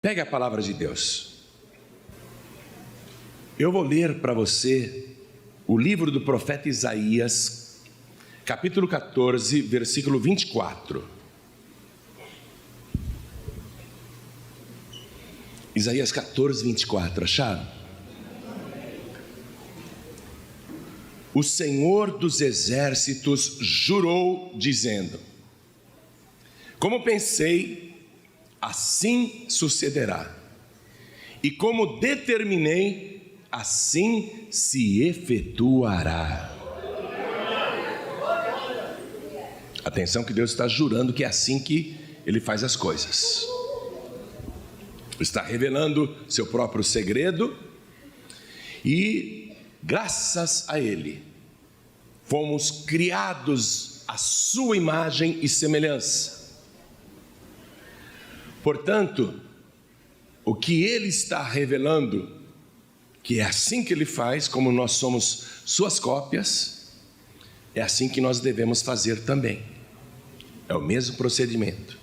Pegue a palavra de Deus. Eu vou ler para você o livro do profeta Isaías, capítulo 14, versículo 24. Isaías 14, 24, acharam? O Senhor dos exércitos jurou, dizendo: como pensei, assim sucederá, e como determinei, assim se efetuará. Atenção que Deus está jurando que é assim que Ele faz as coisas. Está revelando seu próprio segredo e, graças a Ele, fomos criados à sua imagem e semelhança. Portanto, o que Ele está revelando, que é assim que Ele faz, como nós somos suas cópias, é assim que nós devemos fazer também. É o mesmo procedimento.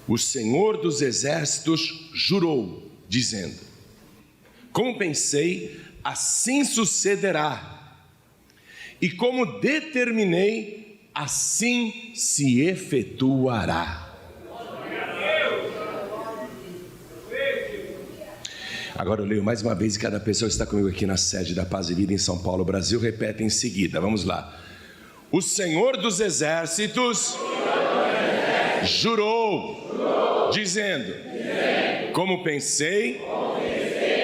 O Senhor dos exércitos jurou, dizendo: como pensei, assim sucederá, e como determinei, assim se efetuará. Agora eu leio mais uma vez e cada pessoa que está comigo aqui na sede da Paz e Vida em São Paulo, Brasil, repete em seguida. Vamos lá. O Senhor dos exércitos jurou, dizendo: como pensei,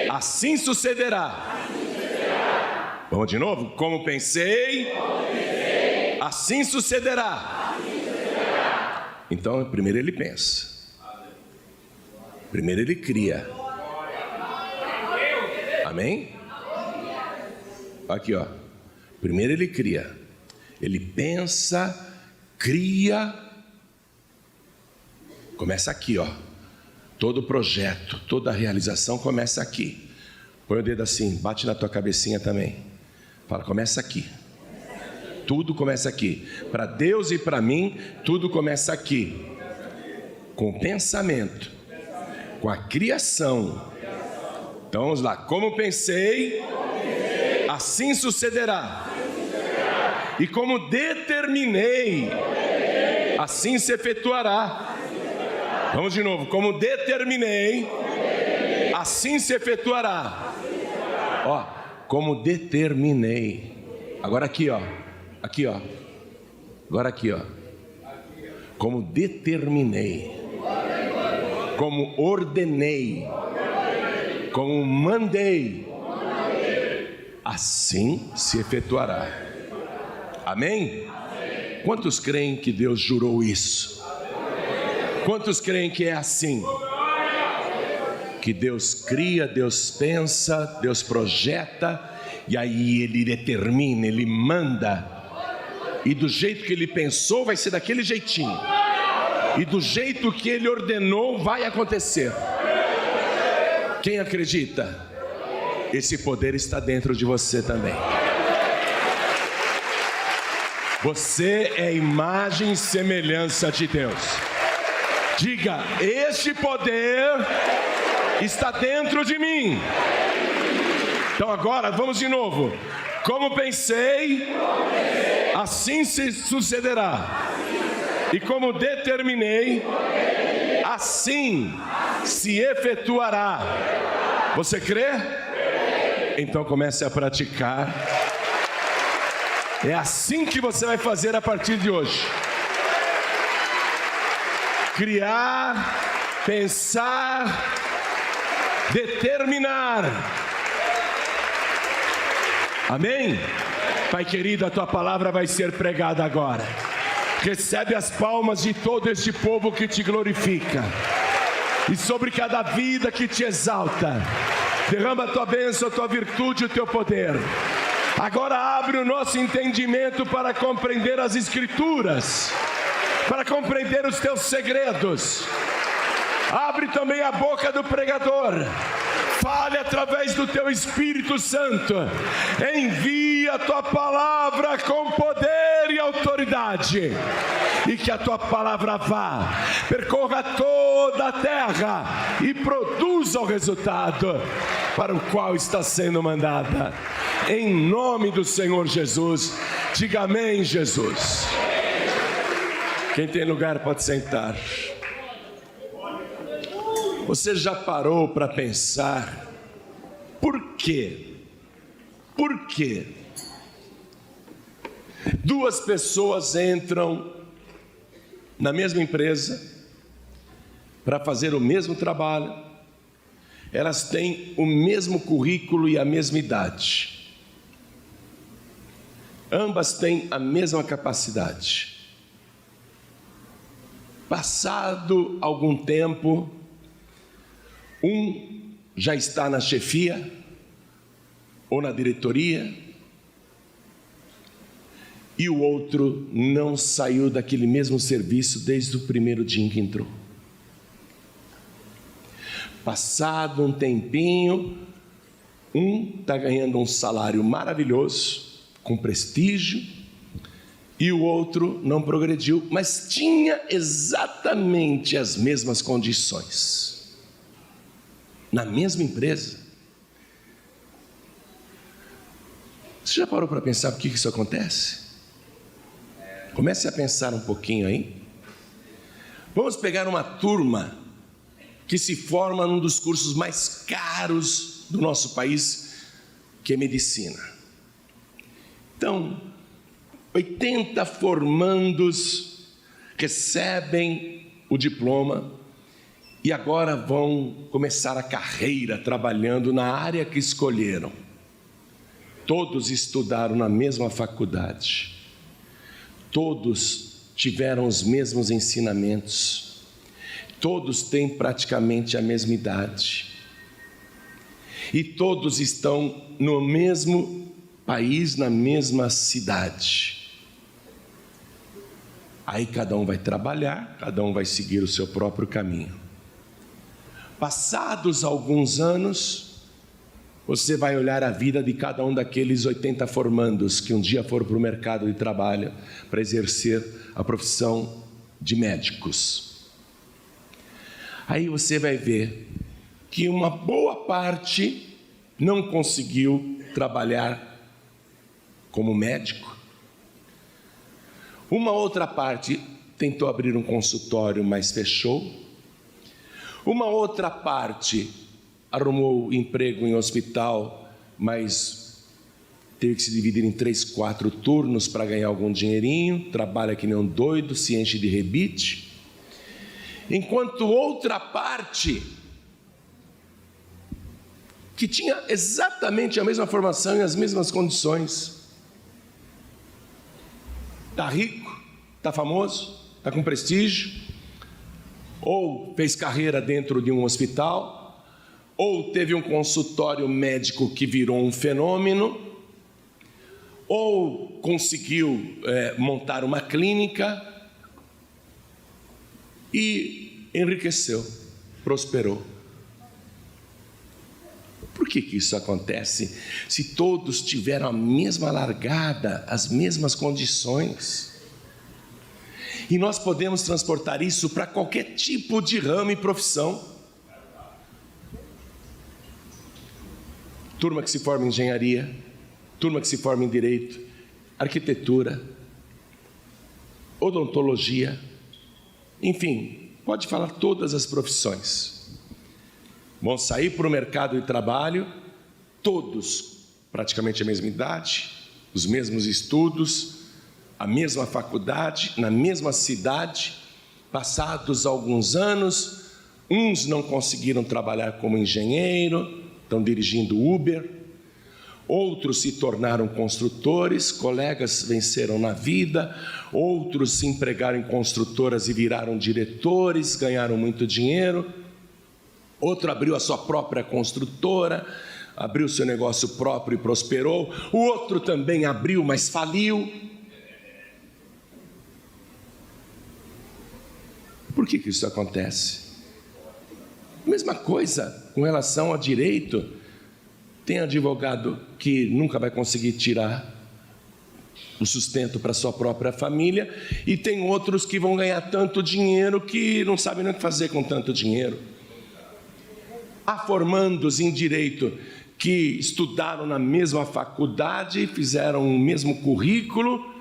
assim sucederá. Vamos de novo? Como pensei, assim sucederá. Então, primeiro ele pensa, primeiro ele cria. Amém? Aqui, ó. Primeiro ele cria. Ele pensa, cria. Começa aqui, ó. Todo projeto, toda realização começa aqui. Põe o dedo assim, bate na tua cabecinha também. Fala, começa aqui. Tudo começa aqui. Para Deus e para mim, tudo começa aqui. Com o pensamento, com a criação. Então vamos lá. Como pensei, assim sucederá. E como determinei, assim se efetuará. Vamos de novo. Como determinei, assim se efetuará. Ó, como determinei. Agora aqui, ó. Aqui, ó. Agora aqui, ó. Como determinei. Como ordenei. Como mandei, assim se efetuará. Amém? Quantos creem que Deus jurou isso? Quantos creem que é assim? Que Deus cria, Deus pensa, Deus projeta, e aí Ele determina, Ele manda, e do jeito que Ele pensou vai ser daquele jeitinho, e do jeito que Ele ordenou vai acontecer. Quem acredita? Esse poder está dentro de você também. Você é imagem e semelhança de Deus. Diga: este poder está dentro de mim. Então agora vamos de novo. Como pensei, assim se sucederá. E como determinei, assim se efetuará. Você crê? Então comece a praticar. É assim que você vai fazer a partir de hoje. Criar, pensar, determinar. Amém? Pai querido, a tua palavra vai ser pregada agora. Recebe as palmas de todo este povo que te glorifica. E sobre cada vida que te exalta, derrama a tua bênção, a tua virtude e o teu poder. Agora abre o nosso entendimento para compreender as Escrituras, para compreender os teus segredos. Abre também a boca do pregador. Fale através do teu Espírito Santo. Envia a tua palavra com poder poder e autoridade, e que a tua palavra vá, percorra toda a terra e produza o resultado para o qual está sendo mandada. Em nome do Senhor Jesus, diga amém, Jesus. Quem tem lugar pode sentar. Você já parou para pensar por quê? Por quê? Duas pessoas entram na mesma empresa para fazer o mesmo trabalho, elas têm o mesmo currículo e a mesma idade, ambas têm a mesma capacidade. Passado algum tempo, um já está na chefia ou na diretoria, e o outro não saiu daquele mesmo serviço desde o primeiro dia em que entrou. Passado um tempinho, um está ganhando um salário maravilhoso, com prestígio, e o outro não progrediu, mas tinha exatamente as mesmas condições, na mesma empresa. Você já parou para pensar por que isso acontece? Comece a pensar um pouquinho aí. Vamos pegar uma turma que se forma num dos cursos mais caros do nosso país, que é medicina. Então, 80 formandos recebem o diploma e agora vão começar a carreira trabalhando na área que escolheram. Todos estudaram na mesma faculdade. Todos tiveram os mesmos ensinamentos. Todos têm praticamente a mesma idade. E todos estão no mesmo país, na mesma cidade. Aí cada um vai trabalhar, cada um vai seguir o seu próprio caminho. Passados alguns anos, você vai olhar a vida de cada um daqueles 80 formandos que um dia foram para o mercado de trabalho para exercer a profissão de médicos. Aí você vai ver que uma boa parte não conseguiu trabalhar como médico. Uma outra parte tentou abrir um consultório, mas fechou. Uma outra parte arrumou emprego em hospital, mas teve que se dividir em 3, 4 turnos para ganhar algum dinheirinho, trabalha que nem um doido, se enche de rebite. Enquanto outra parte, que tinha exatamente a mesma formação e as mesmas condições, está rico, está famoso, está com prestígio, ou fez carreira dentro de um hospital, ou teve um consultório médico que virou um fenômeno, ou conseguiu montar uma clínica e enriqueceu, prosperou. Por que isso acontece se todos tiveram a mesma largada, as mesmas condições? E nós podemos transportar isso para qualquer tipo de ramo e profissão. Turma que se forma em engenharia, turma que se forma em direito, arquitetura, odontologia, enfim, pode falar todas as profissões. Vão sair para o mercado de trabalho, todos praticamente a mesma idade, os mesmos estudos, a mesma faculdade, na mesma cidade. Passados alguns anos, uns não conseguiram trabalhar como engenheiro, estão dirigindo Uber, outros se tornaram construtores, colegas venceram na vida, outros se empregaram em construtoras e viraram diretores, ganharam muito dinheiro, outro abriu a sua própria construtora, abriu seu negócio próprio e prosperou, o outro também abriu, mas faliu. Por que isso acontece? Mesma coisa com relação ao direito. Tem advogado que nunca vai conseguir tirar o sustento para sua própria família, e tem outros que vão ganhar tanto dinheiro que não sabem nem o que fazer com tanto dinheiro. Há formandos em direito que estudaram na mesma faculdade, fizeram o mesmo currículo,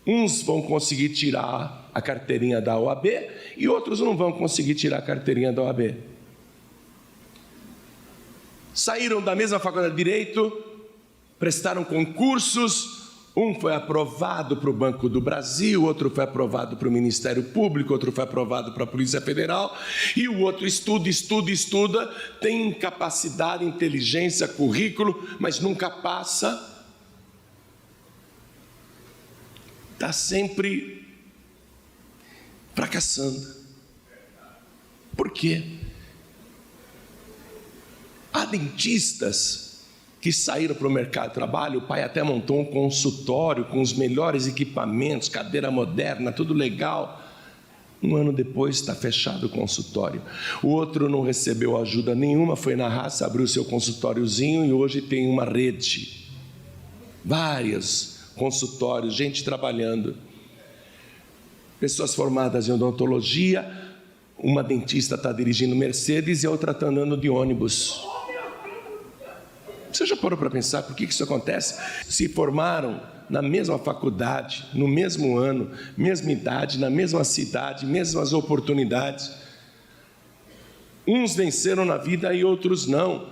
uns vão conseguir tirar a carteirinha da OAB e outros não vão conseguir tirar a carteirinha da OAB. Saíram da mesma faculdade de direito, prestaram concursos, um foi aprovado para o Banco do Brasil, outro foi aprovado para o Ministério Público, outro foi aprovado para a Polícia Federal, e o outro estuda, tem capacidade, inteligência, currículo, mas nunca passa. Está sempre fracassando. Por quê? Há dentistas que saíram para o mercado de trabalho, o pai até montou um consultório com os melhores equipamentos, cadeira moderna, tudo legal. Um ano depois está fechado o consultório. O outro não recebeu ajuda nenhuma, foi na raça, abriu seu consultóriozinho e hoje tem uma rede. Vários consultórios, gente trabalhando. Pessoas formadas em odontologia, uma dentista está dirigindo Mercedes e a outra está andando de ônibus. Você já parou para pensar por que isso acontece? Se formaram na mesma faculdade, no mesmo ano, mesma idade, na mesma cidade, mesmas oportunidades. Uns venceram na vida e outros não.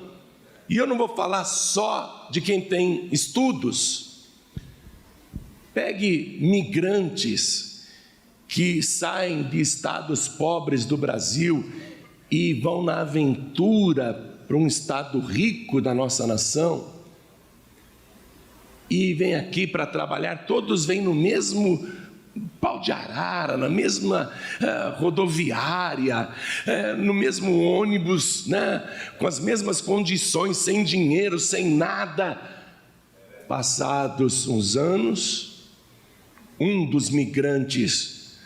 E eu não vou falar só de quem tem estudos. Pegue migrantes que saem de estados pobres do Brasil e vão na aventura para um estado rico da nossa nação, e vem aqui para trabalhar, todos vêm no mesmo pau de arara, na mesma rodoviária, no mesmo ônibus, né? Com as mesmas condições, sem dinheiro, sem nada. Passados uns anos, um dos migrantes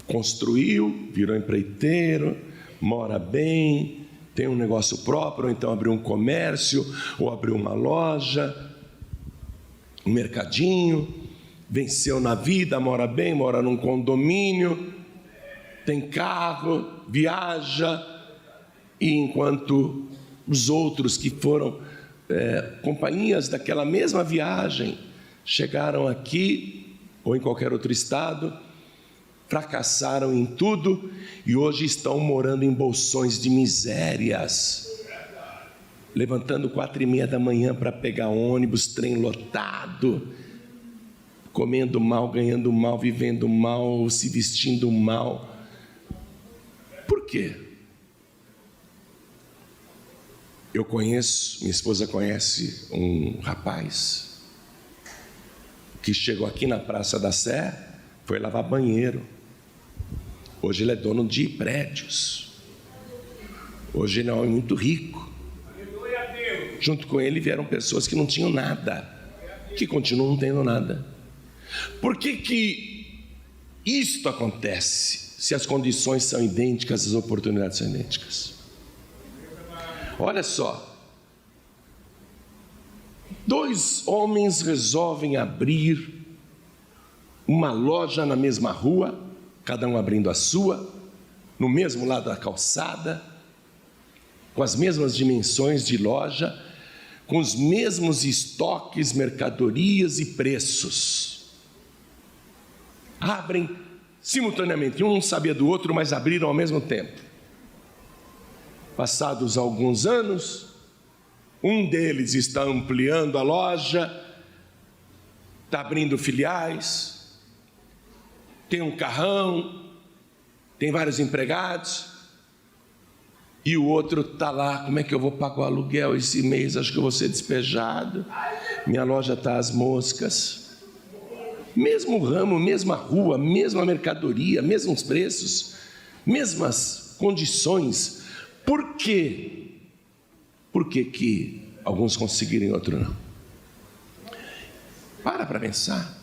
construiu, virou empreiteiro, mora bem, tem um negócio próprio, ou então abriu um comércio, ou abriu uma loja, um mercadinho, venceu na vida, mora bem, mora num condomínio, tem carro, viaja, e enquanto os outros que foram companhias daquela mesma viagem, chegaram aqui, ou em qualquer outro estado, fracassaram em tudo e hoje estão morando em bolsões de misérias, levantando 4:30 da manhã para pegar ônibus, trem lotado, comendo mal, ganhando mal, vivendo mal, se vestindo mal. Por quê? Minha esposa conhece um rapaz que chegou aqui na Praça da Sé, foi lavar banheiro. Hoje ele é dono de prédios. Hoje ele é um homem muito rico. Junto com ele vieram pessoas que não tinham nada, que continuam não tendo nada. Por que isto acontece, se as condições são idênticas, as oportunidades são idênticas? Olha só. 2 homens resolvem abrir uma loja na mesma rua, cada um abrindo a sua, no mesmo lado da calçada, com as mesmas dimensões de loja, com os mesmos estoques, mercadorias e preços. Abrem simultaneamente, um não sabia do outro, mas abriram ao mesmo tempo. Passados alguns anos, um deles está ampliando a loja, está abrindo filiais, tem um carrão, tem vários empregados, e o outro está lá, como é que eu vou pagar o aluguel esse mês? Acho que eu vou ser despejado, minha loja está às moscas. Mesmo ramo, mesma rua, mesma mercadoria, mesmos preços, mesmas condições. Por quê? Por que alguns conseguiram e outros não? Para pensar.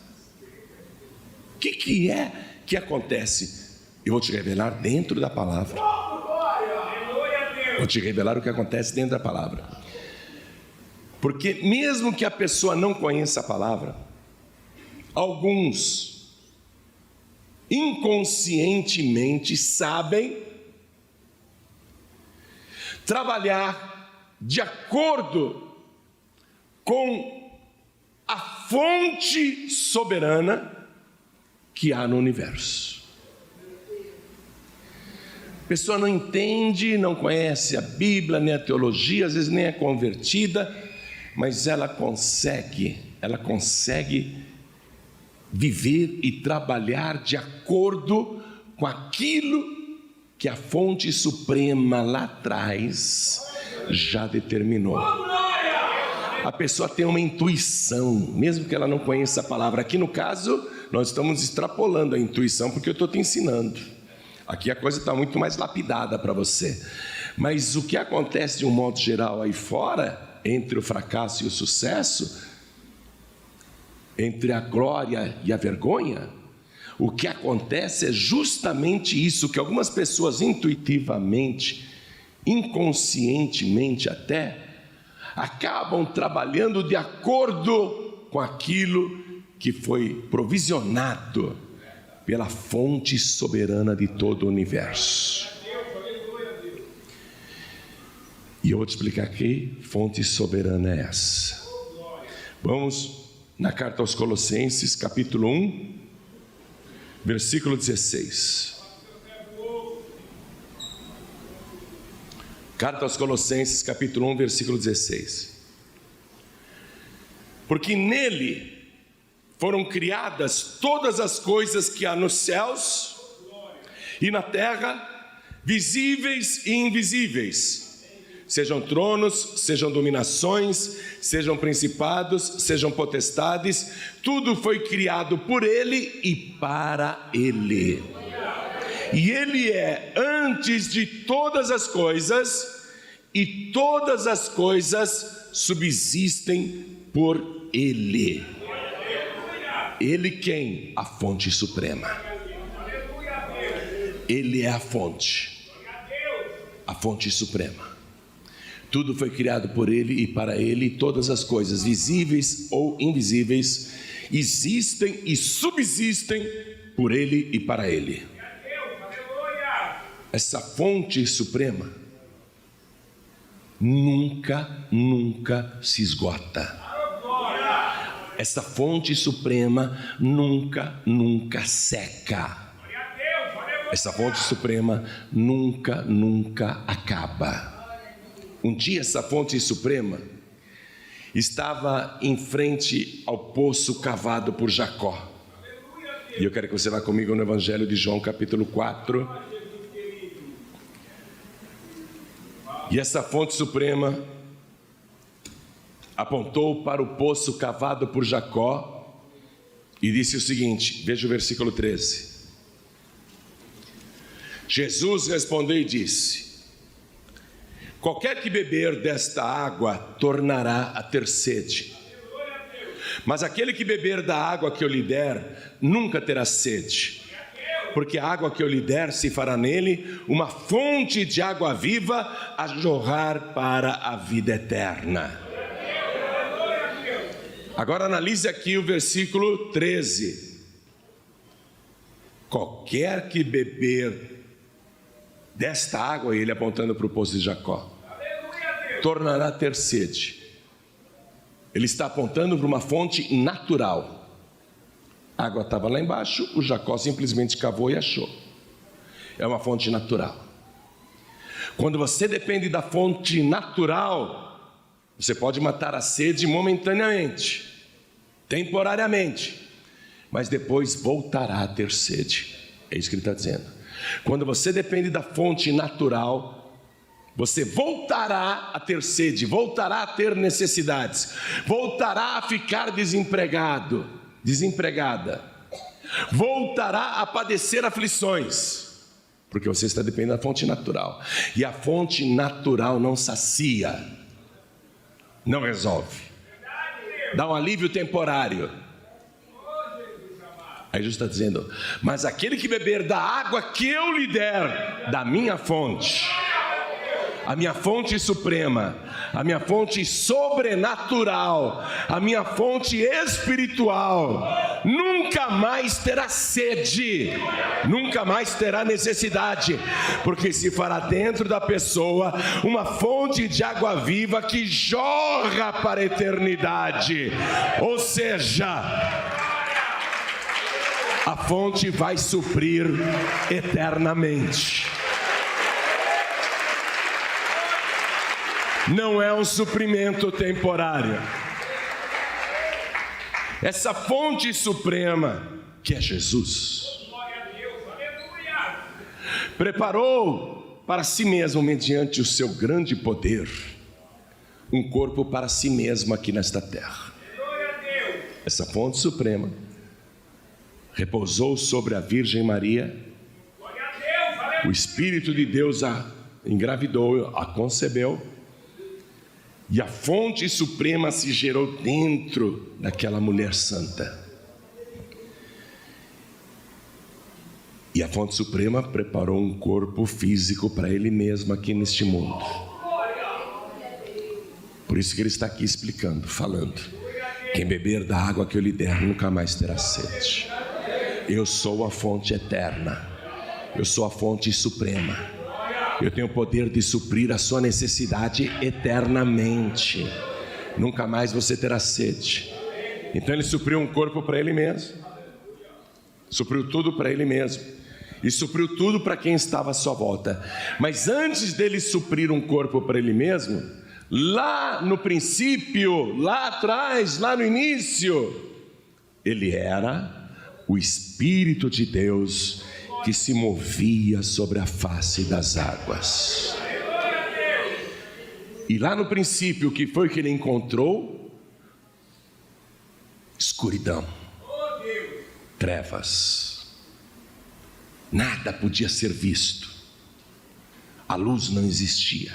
O que é que acontece? Eu vou te revelar dentro da palavra. Vou te revelar o que acontece dentro da palavra. Porque mesmo que a pessoa não conheça a palavra, alguns inconscientemente sabem trabalhar de acordo com a fonte soberana que há no universo. A pessoa não entende, não conhece a Bíblia, nem a teologia, às vezes nem é convertida, mas ela consegue viver e trabalhar de acordo com aquilo que a fonte suprema lá atrás já determinou. A pessoa tem uma intuição, mesmo que ela não conheça a palavra. Aqui no caso, nós estamos extrapolando a intuição, porque eu estou te ensinando. Aqui a coisa está muito mais lapidada para você. Mas o que acontece de um modo geral aí fora, entre o fracasso e o sucesso, entre a glória e a vergonha, o que acontece é justamente isso, que algumas pessoas intuitivamente, inconscientemente até, acabam trabalhando de acordo com aquilo que foi provisionado pela fonte soberana de todo o universo. E eu vou te explicar que fonte soberana é essa. Vamos na carta aos Colossenses, capítulo 1, versículo 16. Carta aos Colossenses, capítulo 1, versículo 16. Porque nele foram criadas todas as coisas que há nos céus e na terra, visíveis e invisíveis, sejam tronos, sejam dominações, sejam principados, sejam potestades, tudo foi criado por ele e para ele. E ele é antes de todas as coisas, e todas as coisas subsistem por ele. Ele quem? A fonte suprema. Ele é a fonte suprema. Tudo foi criado por ele e para ele, e todas as coisas, visíveis ou invisíveis, existem e subsistem por ele e para ele. Essa fonte suprema nunca se esgota. Essa fonte suprema nunca seca. Essa fonte suprema nunca acaba. Um dia essa fonte suprema estava em frente ao poço cavado por Jacó. E eu quero que você vá comigo no Evangelho de João, capítulo 4. E essa fonte suprema apontou para o poço cavado por Jacó e disse o seguinte, veja o versículo 13. Jesus respondeu e disse: qualquer que beber desta água tornará a ter sede. Mas aquele que beber da água que eu lhe der, nunca terá sede. Porque a água que eu lhe der se fará nele uma fonte de água viva a jorrar para a vida eterna. Agora analise aqui o versículo 13. Qualquer que beber desta água, ele apontando para o poço de Jacó, tornará a ter sede. Ele está apontando para uma fonte natural. A água estava lá embaixo, o Jacó simplesmente cavou e achou. É uma fonte natural. Quando você depende da fonte natural, você pode matar a sede momentaneamente, temporariamente, mas depois voltará a ter sede. É isso que ele está dizendo. Quando você depende da fonte natural, você voltará a ter sede, voltará a ter necessidades, voltará a ficar desempregado, desempregada, voltará a padecer aflições, porque você está dependendo da fonte natural. E a fonte natural não sacia, não resolve, dá um alívio temporário. Aí Jesus está dizendo: mas aquele que beber da água que eu lhe der, da minha fonte, a minha fonte suprema, a minha fonte sobrenatural, a minha fonte espiritual, nunca mais terá sede, nunca mais terá necessidade, porque se fará dentro da pessoa uma fonte de água viva que jorra para a eternidade. Ou seja, a fonte vai suprir eternamente. Não é um suprimento temporário. Essa fonte suprema, que é Jesus, preparou para si mesmo, mediante o seu grande poder, um corpo para si mesmo aqui nesta terra. Essa fonte suprema repousou sobre a Virgem Maria. O Espírito de Deus a engravidou, a concebeu. E a fonte suprema se gerou dentro daquela mulher santa. E a fonte suprema preparou um corpo físico para ele mesmo aqui neste mundo. Por isso que ele está aqui explicando, falando: quem beber da água que eu lhe der nunca mais terá sede. Eu sou a fonte eterna. Eu sou a fonte suprema. Eu tenho o poder de suprir a sua necessidade eternamente. Nunca mais você terá sede. Então ele supriu um corpo para ele mesmo. Supriu tudo para ele mesmo. E supriu tudo para quem estava à sua volta. Mas antes dele suprir um corpo para ele mesmo, lá no princípio, lá atrás, lá no início, ele era o Espírito de Deus que se movia sobre a face das águas. E lá no princípio, o que foi que ele encontrou? Escuridão, trevas. Nada podia ser visto. A luz não existia.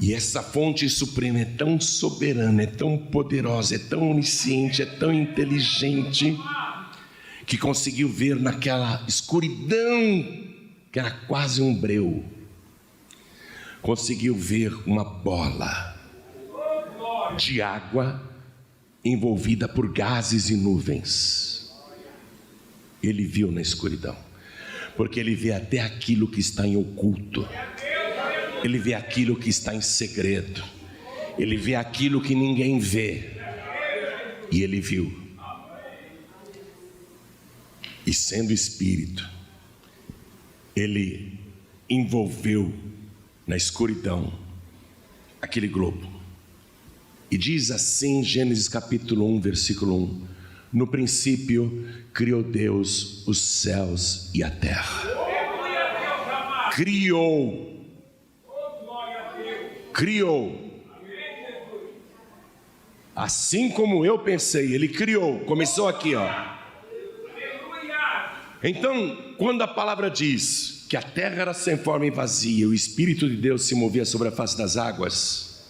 E essa fonte suprema é tão soberana, é tão poderosa, é tão onisciente, é tão inteligente, que conseguiu ver naquela escuridão, que era quase um breu, conseguiu ver uma bola de água envolvida por gases e nuvens. Ele viu na escuridão, porque ele vê até aquilo que está em oculto, ele vê aquilo que está em segredo, ele vê aquilo que ninguém vê, e ele viu. E sendo Espírito, ele envolveu na escuridão aquele globo. E diz assim, Gênesis capítulo 1, versículo 1: no princípio criou Deus os céus e a terra. Criou. Assim como eu pensei, ele criou. Começou aqui, ó. Então, quando a palavra diz que a terra era sem forma e vazia, o Espírito de Deus se movia sobre a face das águas,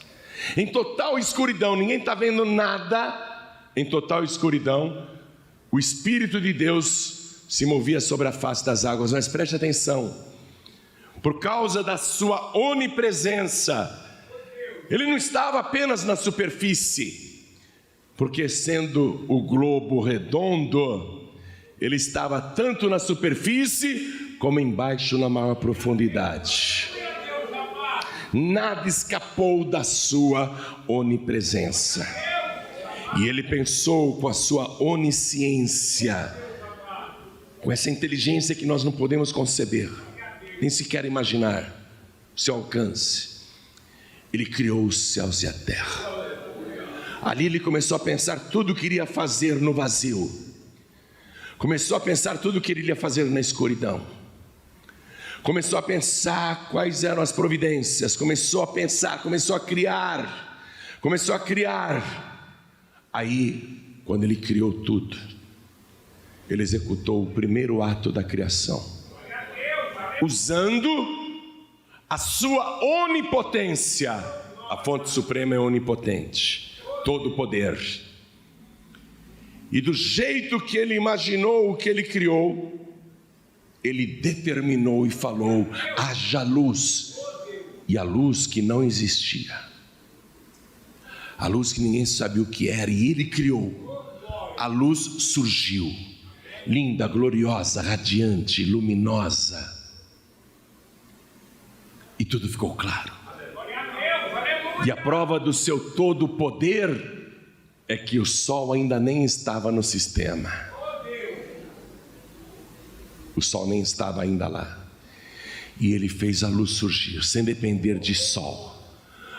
em total escuridão, ninguém está vendo nada, em total escuridão, o Espírito de Deus se movia sobre a face das águas. Mas preste atenção, por causa da sua onipresença, ele não estava apenas na superfície, porque sendo o globo redondo, ele estava tanto na superfície como embaixo na maior profundidade. Nada escapou da sua onipresença. E ele pensou com a sua onisciência, com essa inteligência que nós não podemos conceber, nem sequer imaginar o seu alcance. Ele criou os céus e a terra. Ali ele começou a pensar tudo o que iria fazer no vazio. Começou a pensar tudo o que ele iria fazer na escuridão. Começou a pensar quais eram as providências. Começou a pensar, começou a criar. Aí, quando ele criou tudo, ele executou o primeiro ato da criação, usando a sua onipotência. A fonte suprema é onipotente, todo poder. E do jeito que ele imaginou o que ele criou, ele determinou e falou: haja luz. E a luz que não existia, a luz que ninguém sabia o que era, e Ele criou. A luz surgiu, linda, gloriosa, radiante, luminosa, e tudo ficou claro. E a prova do seu todo poder é que o sol ainda nem estava no sistema. O sol nem estava ainda lá. E Ele fez a luz surgir, sem depender de sol.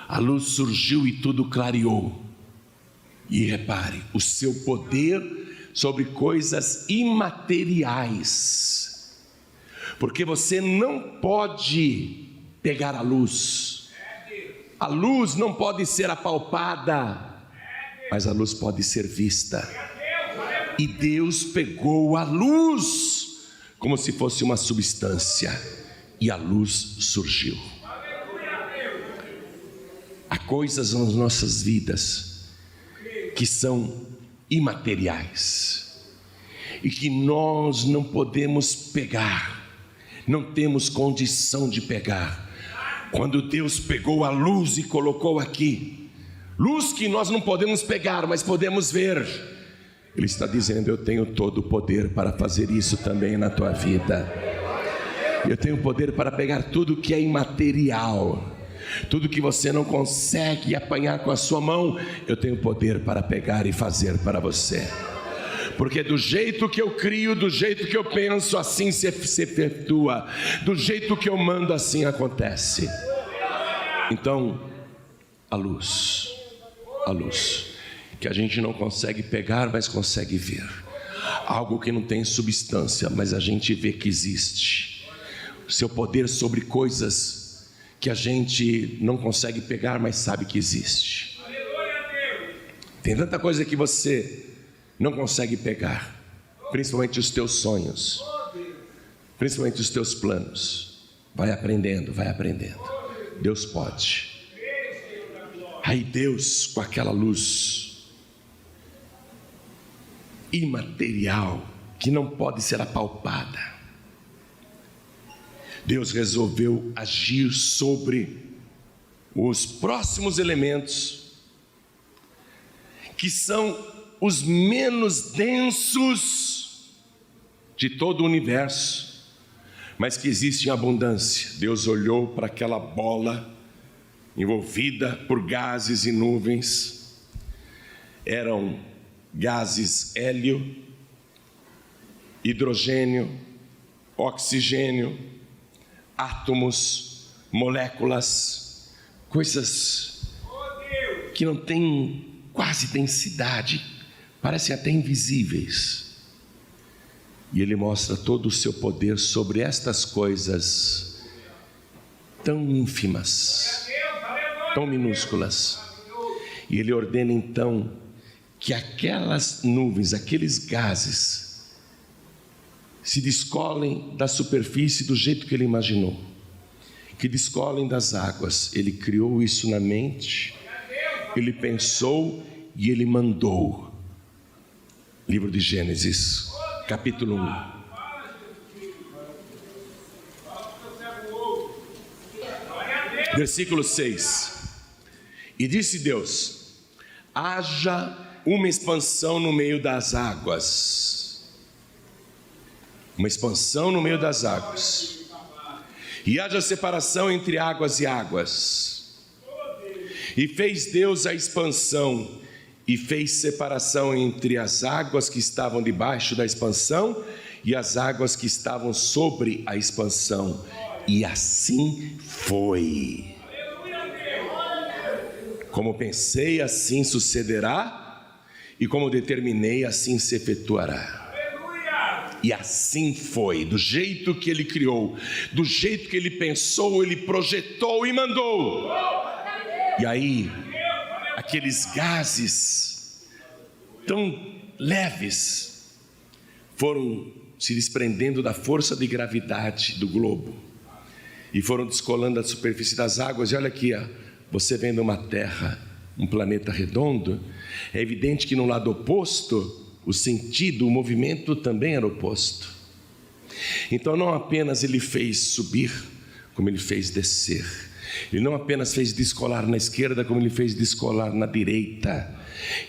A luz surgiu e tudo clareou. E repare, o seu poder sobre coisas imateriais. Porque você não pode pegar a luz. A luz não pode ser apalpada, mas a luz pode ser vista. E Deus pegou a luz como se fosse uma substância, e a luz surgiu. Há coisas nas nossas vidas que são imateriais e que nós não podemos pegar, não temos condição de pegar. Quando Deus pegou a luz e colocou aqui, luz que nós não podemos pegar, mas podemos ver, Ele está dizendo: eu tenho todo o poder para fazer isso também na tua vida. Eu tenho poder para pegar tudo que é imaterial, tudo que você não consegue apanhar com a sua mão, eu tenho poder para pegar e fazer para você. Porque do jeito que eu crio, do jeito que eu penso, assim se efetua. Do jeito que eu mando, assim acontece. Então, a luz, que a gente não consegue pegar, mas consegue ver. Algo que não tem substância, mas a gente vê que existe. O seu poder sobre coisas que a gente não consegue pegar, mas sabe que existe. Tem tanta coisa que você não consegue pegar, principalmente os teus sonhos, principalmente os teus planos. Vai aprendendo. Deus pode. Aí Deus, com aquela luz imaterial, que não pode ser apalpada, Deus resolveu agir sobre os próximos elementos, que são os menos densos de todo o universo, mas que existe em abundância. Deus olhou para aquela bola envolvida por gases e nuvens. Eram gases hélio, hidrogênio, oxigênio, átomos, moléculas, coisas que não têm quase densidade, parecem até invisíveis. E Ele mostra todo o seu poder sobre estas coisas tão ínfimas, tão minúsculas. E Ele ordena então que aquelas nuvens, aqueles gases, se descolem da superfície do jeito que Ele imaginou, que descolem das águas. Ele criou isso na mente, Ele pensou e Ele mandou. Livro de Gênesis, capítulo 1. Versículo 6. E disse Deus: haja uma expansão no meio das águas. Uma expansão no meio das águas. E haja separação entre águas e águas. E fez Deus a expansão, e fez separação entre as águas que estavam debaixo da expansão e as águas que estavam sobre a expansão. E assim foi. Como pensei, assim sucederá, e como determinei, assim se efetuará. E assim foi, do jeito que Ele criou, do jeito que Ele pensou, Ele projetou e mandou. E aí, aqueles gases tão leves foram se desprendendo da força de gravidade do globo e foram descolando da superfície das águas. E olha aqui, você vendo uma terra, um planeta redondo, é evidente que no lado oposto, o sentido, o movimento também era oposto. Então não apenas Ele fez subir, como Ele fez descer. Ele não apenas fez descolar na esquerda, como ele fez descolar na direita.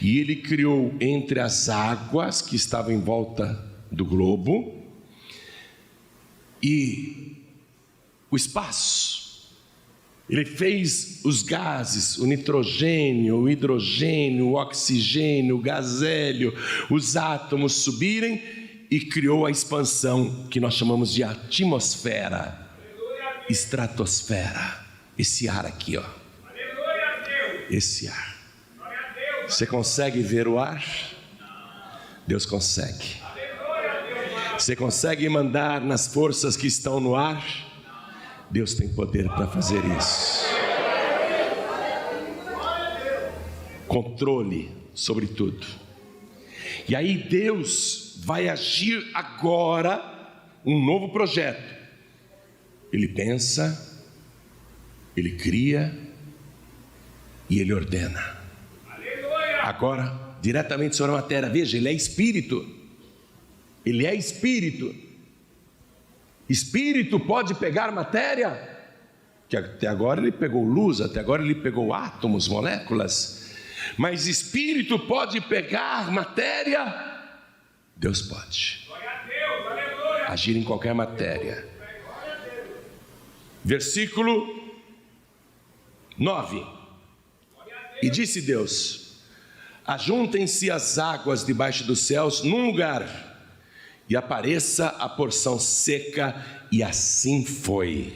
E ele criou entre as águas que estavam em volta do globo e o espaço. Ele fez os gases, o nitrogênio, o hidrogênio, o oxigênio, o gás hélio, os átomos subirem e criou a expansão que nós chamamos de atmosfera, estratosfera. Esse ar aqui, ó. Esse ar. Você consegue ver o ar? Deus consegue. Você consegue mandar nas forças que estão no ar? Deus tem poder para fazer isso. Controle sobre tudo. E aí Deus vai agir agora um novo projeto. Ele pensa, ele cria e ele ordena. Agora, diretamente sobre a matéria. Veja, ele é espírito. Ele é espírito. Espírito pode pegar matéria, que até agora ele pegou luz, até agora ele pegou átomos, moléculas. Mas espírito pode pegar matéria? Deus pode agir em qualquer matéria. Versículo 9. E disse Deus: ajuntem-se as águas debaixo dos céus num lugar, e apareça a porção seca, e assim foi.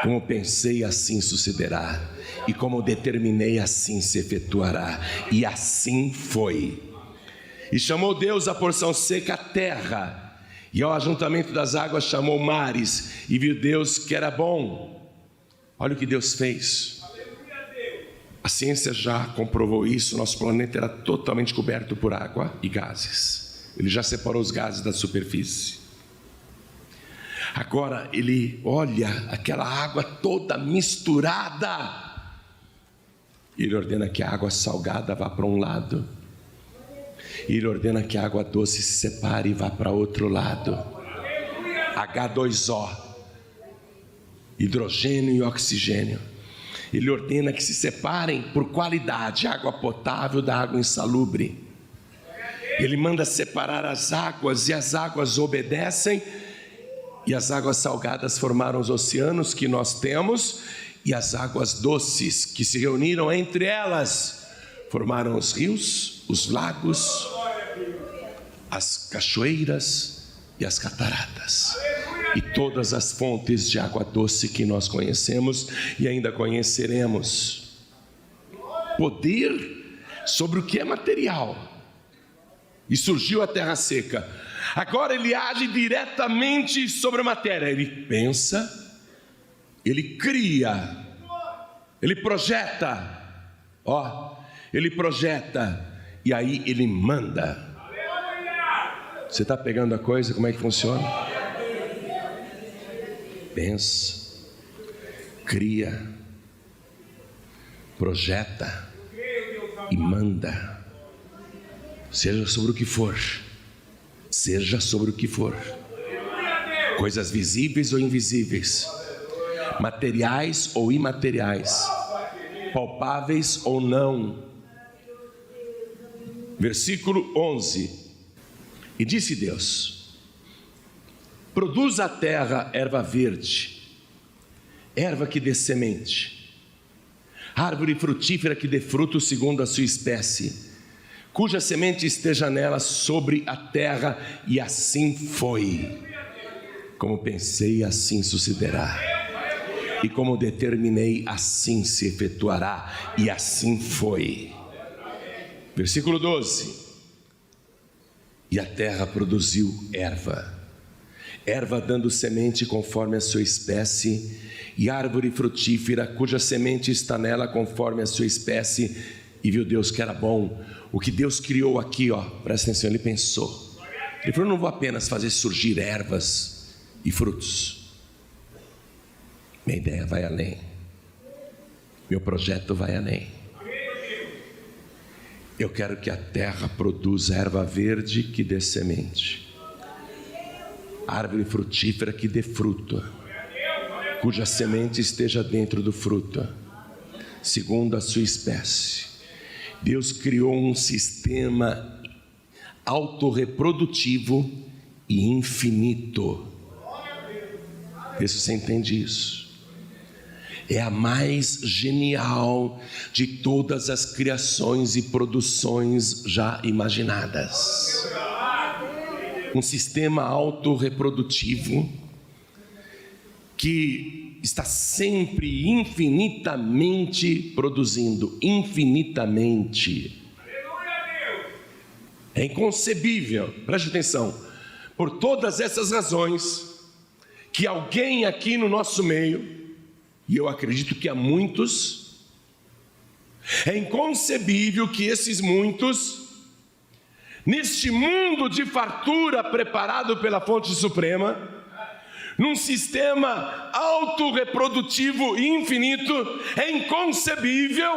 Como pensei, assim sucederá, e como determinei, assim se efetuará, e assim foi. E chamou Deus a porção seca terra, e ao ajuntamento das águas chamou mares, e viu Deus que era bom. Olha o que Deus fez. A ciência já comprovou isso. Nosso planeta era totalmente coberto por água e gases. Ele já separou os gases da superfície. Agora ele olha aquela água toda misturada. Ele ordena que a água salgada vá para um lado. Ele ordena que a água doce se separe e vá para outro lado. H2O, hidrogênio e oxigênio. Ele ordena que se separem por qualidade, água potável da água insalubre. Ele manda separar as águas, e as águas obedecem, e as águas salgadas formaram os oceanos que nós temos, e as águas doces que se reuniram entre elas formaram os rios, os lagos, as cachoeiras e as cataratas. E todas as fontes de água doce que nós conhecemos e ainda conheceremos. Poder sobre o que é material. E surgiu a terra seca. Agora ele age diretamente sobre a matéria. Ele pensa, ele cria, ele projeta. Ele projeta e aí ele manda. Você está pegando a coisa? Como é que funciona? Pensa, cria, projeta e manda. Seja sobre o que for. Seja sobre o que for. Coisas visíveis ou invisíveis, materiais ou imateriais, palpáveis ou não. Versículo 11. E disse Deus: produz a terra erva verde, erva que dê semente, árvore frutífera que dê fruto segundo a sua espécie, cuja semente esteja nela sobre a terra. E assim foi. Como pensei, assim sucederá. E como determinei, assim se efetuará. E assim foi. Versículo 12. E a terra produziu erva, erva dando semente conforme a sua espécie, e árvore frutífera cuja semente está nela conforme a sua espécie. E viu Deus que era bom. O que Deus criou aqui, presta atenção, ele pensou. Ele falou: não vou apenas fazer surgir ervas e frutos. Minha ideia vai além. Meu projeto vai além. Eu quero que a terra produza erva verde que dê semente, árvore frutífera que dê fruto, cuja semente esteja dentro do fruto, segundo a sua espécie. Deus criou um sistema autorreprodutivo e infinito. Vê se você entende isso. É a mais genial de todas as criações e produções já imaginadas. Um sistema autorreprodutivo que está sempre infinitamente produzindo, infinitamente. É inconcebível, preste atenção, por todas essas razões, que alguém aqui no nosso meio, e eu acredito que há muitos, é inconcebível que esses muitos, neste mundo de fartura preparado pela fonte suprema, num sistema autorreprodutivo e infinito, é inconcebível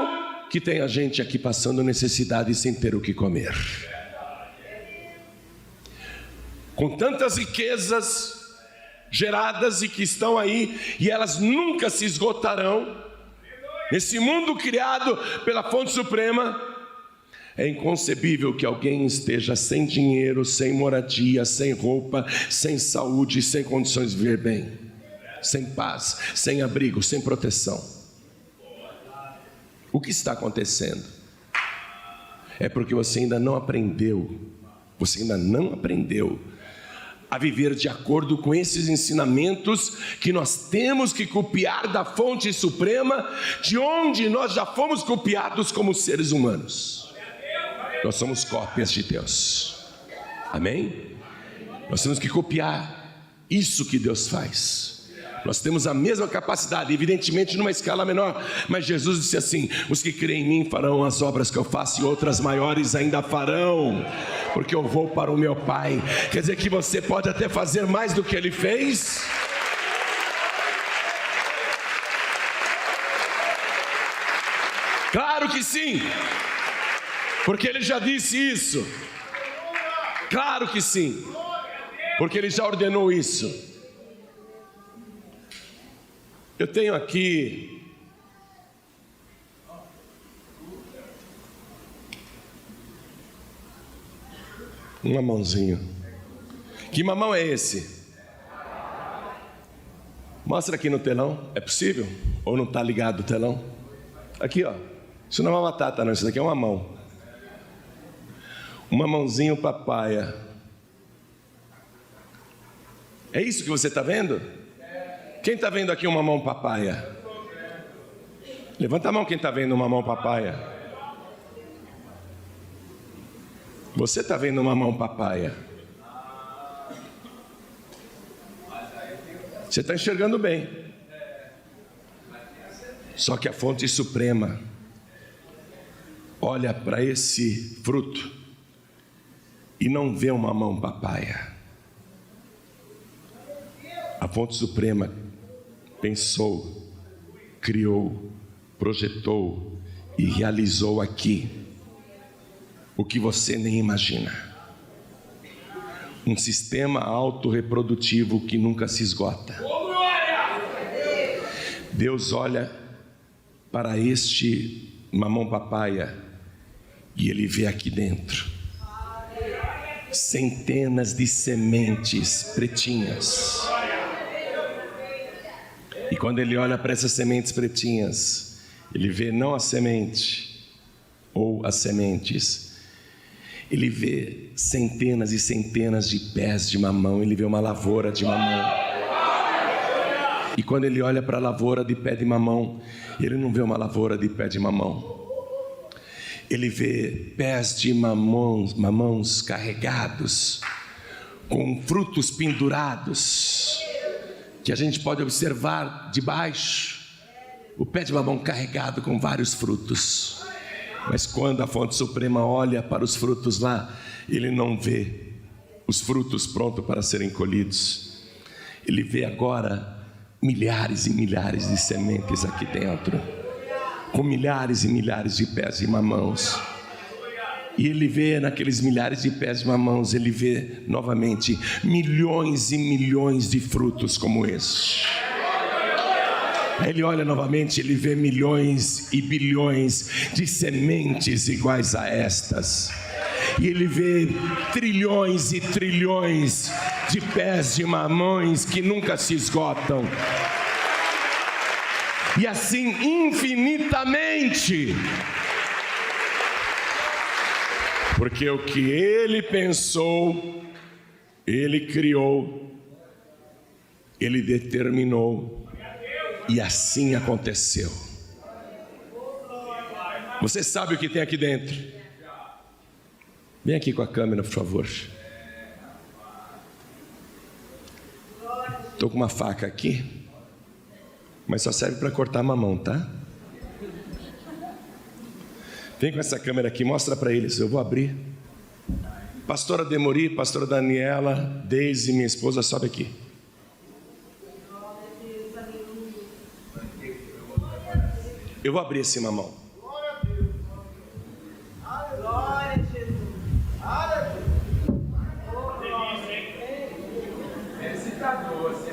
que tenha gente aqui passando necessidade sem ter o que comer. Com tantas riquezas geradas e que estão aí, e elas nunca se esgotarão, nesse mundo criado pela fonte suprema, é inconcebível que alguém esteja sem dinheiro, sem moradia, sem roupa, sem saúde, sem condições de viver bem, sem paz, sem abrigo, sem proteção. O que está acontecendo? É porque você ainda não aprendeu a viver de acordo com esses ensinamentos que nós temos que copiar da fonte suprema, de onde nós já fomos copiados como seres humanos. Nós somos cópias de Deus. Amém? Nós temos que copiar isso que Deus faz. Nós temos a mesma capacidade, evidentemente numa escala menor, mas Jesus disse assim: os que creem em mim farão as obras que eu faço e outras maiores ainda farão, porque eu vou para o meu Pai. Quer dizer que você pode até fazer mais do que Ele fez. Claro que sim, porque Ele já disse isso. Claro que sim, porque Ele já ordenou isso. Eu tenho aqui um mamãozinho. Que mamão é esse? Mostra aqui no telão. É possível? Ou não está ligado o telão? Aqui, ó. Isso não é uma batata, não. Isso daqui é uma mão. Um mamãozinho papaya. É isso que você está vendo? Quem está vendo aqui uma mão papaya? Levanta a mão quem está vendo uma mão papaya. Você está vendo uma mão papaya? Você está enxergando bem. Só que a fonte suprema olha para esse fruto e não vê uma mão papaya. A fonte suprema pensou, criou, projetou e realizou aqui o que você nem imagina. Um sistema autorreprodutivo que nunca se esgota. Deus olha para este mamão papaya e Ele vê aqui dentro centenas de sementes pretinhas. E quando Ele olha para essas sementes pretinhas, Ele vê não a semente ou as sementes, Ele vê centenas e centenas de pés de mamão. Ele vê uma lavoura de mamão. E quando Ele olha para a lavoura de pé de mamão, Ele não vê uma lavoura de pé de mamão. Ele vê pés de mamãos carregados, com frutos pendurados, que a gente pode observar de baixo, o pé de mamão carregado com vários frutos. Mas quando a fonte suprema olha para os frutos lá, Ele não vê os frutos prontos para serem colhidos. Ele vê agora milhares e milhares de sementes aqui dentro, com milhares e milhares de pés de mamãos. E Ele vê naqueles milhares de pés de mamãos, Ele vê novamente milhões e milhões de frutos como este. Ele olha novamente, ele vê milhões e bilhões de sementes iguais a estas. E ele vê trilhões e trilhões de pés de mamões que nunca se esgotam. E assim infinitamente. Porque o que ele pensou, ele criou, ele determinou, e assim aconteceu. Você sabe o que tem aqui dentro? Vem aqui com a câmera, por favor. Estou com uma faca aqui, mas só serve para cortar mamão, tá? Vem com essa câmera aqui, mostra para eles, eu vou abrir. Pastora Demori, pastora Daniela, Deise, minha esposa, sobe aqui. Eu vou abrir esse mamão. Glória a Jesus. Esse tá doce.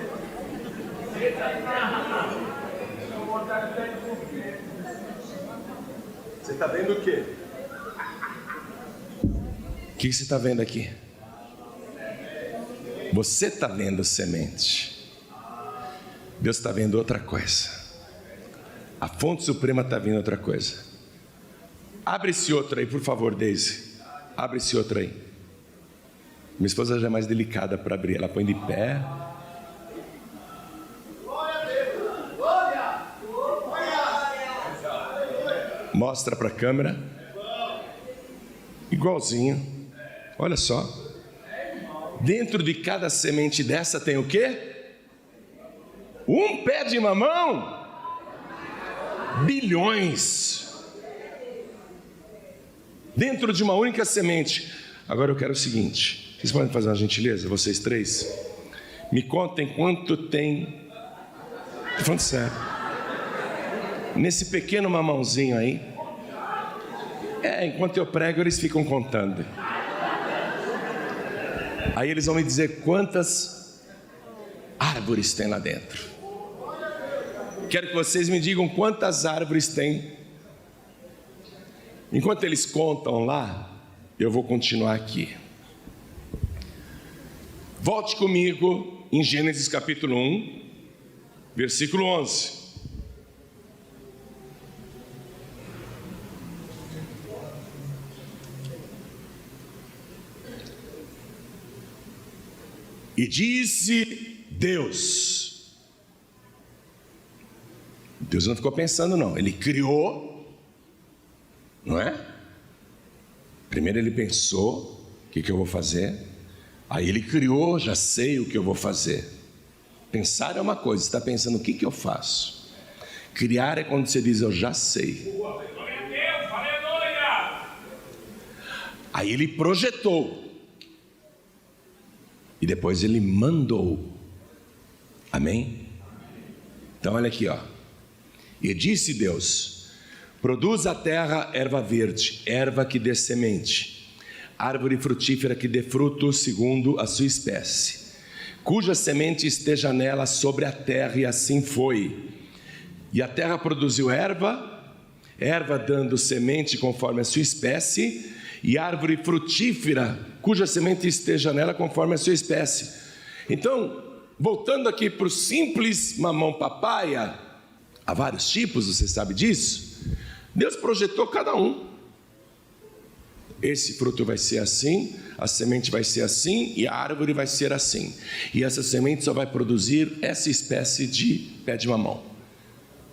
Você está vendo o quê? O que você está vendo aqui? Você está vendo semente. Deus está vendo outra coisa. A fonte suprema está vendo outra coisa. Abre esse outro aí, por favor, Deise. Abre esse outro aí. Minha esposa já é mais delicada para abrir. Ela põe de pé. Mostra para a câmera. Igualzinho. Olha só. Dentro de cada semente dessa tem o quê? Um pé de mamão. Bilhões. Dentro de uma única semente. Agora eu quero o seguinte. Vocês podem fazer uma gentileza, vocês três? Me contem quanto tem. Estou falando sério. Nesse pequeno mamãozinho aí. Enquanto eu prego, eles ficam contando. Aí eles vão me dizer quantas árvores tem lá dentro. Quero que vocês me digam quantas árvores tem. Enquanto eles contam lá, eu vou continuar aqui. Volte comigo em Gênesis capítulo 1, versículo 11. E disse Deus. Deus não ficou pensando não, ele criou, não é? Primeiro ele pensou, o que eu vou fazer? Aí ele criou, já sei o que eu vou fazer. Pensar é uma coisa, você está pensando o que eu faço? Criar é quando você diz eu já sei. Aí ele projetou. E depois ele mandou. Amém? Então olha aqui, ó. E disse Deus: produz a terra erva verde, erva que dê semente, árvore frutífera que dê fruto segundo a sua espécie, cuja semente esteja nela sobre a terra, e assim foi. E a terra produziu erva dando semente conforme a sua espécie, e árvore frutífera, cuja semente esteja nela conforme a sua espécie. Então, voltando aqui para o simples mamão papaya, há vários tipos, você sabe disso? Deus projetou cada um. Esse fruto vai ser assim, a semente vai ser assim, e a árvore vai ser assim. E essa semente só vai produzir essa espécie de pé de mamão.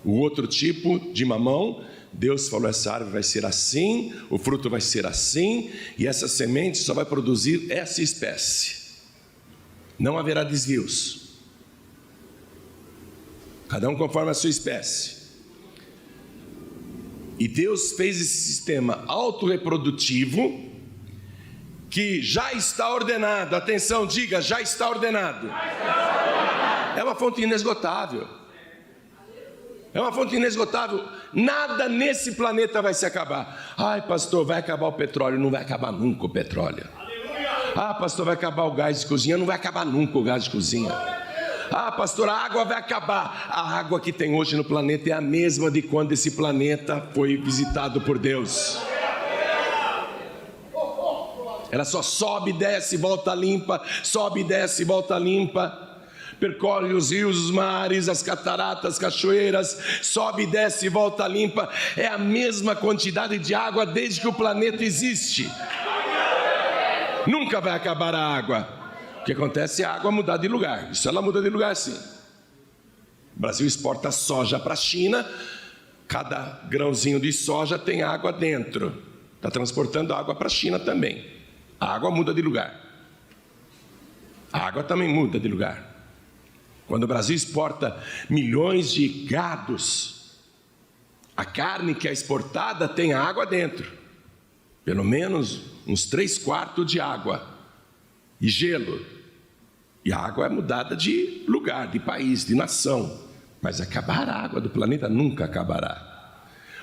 O outro tipo de mamão, Deus falou, essa árvore vai ser assim, o fruto vai ser assim, e essa semente só vai produzir essa espécie. Não haverá desvios. Cada um conforme a sua espécie. E Deus fez esse sistema autorreprodutivo que já está ordenado. Atenção, diga, já está ordenado. É uma fonte inesgotável. É uma fonte inesgotável. Nada nesse planeta vai se acabar. Ai, pastor, vai acabar o petróleo. Não vai acabar nunca o petróleo. Ah, pastor, vai acabar o gás de cozinha. Não vai acabar nunca o gás de cozinha. Ah, pastor, a água vai acabar. A água que tem hoje no planeta é a mesma de quando esse planeta foi visitado por Deus. Ela só sobe, desce, volta limpa, sobe, desce, volta limpa. Percorre os rios, os mares, as cataratas, as cachoeiras, sobe, desce e volta limpa. É a mesma quantidade de água desde que o planeta existe. Nunca vai acabar a água. O que acontece é a água mudar de lugar. Isso ela muda de lugar, sim. O Brasil exporta soja para a China. Cada grãozinho de soja tem água dentro. Está transportando água para a China também. A água muda de lugar. A água também muda de lugar. Quando o Brasil exporta milhões de gados, a carne que é exportada tem água dentro. Pelo menos uns 3/4 de água e gelo. E a água é mudada de lugar, de país, de nação. Mas acabar a água do planeta nunca acabará.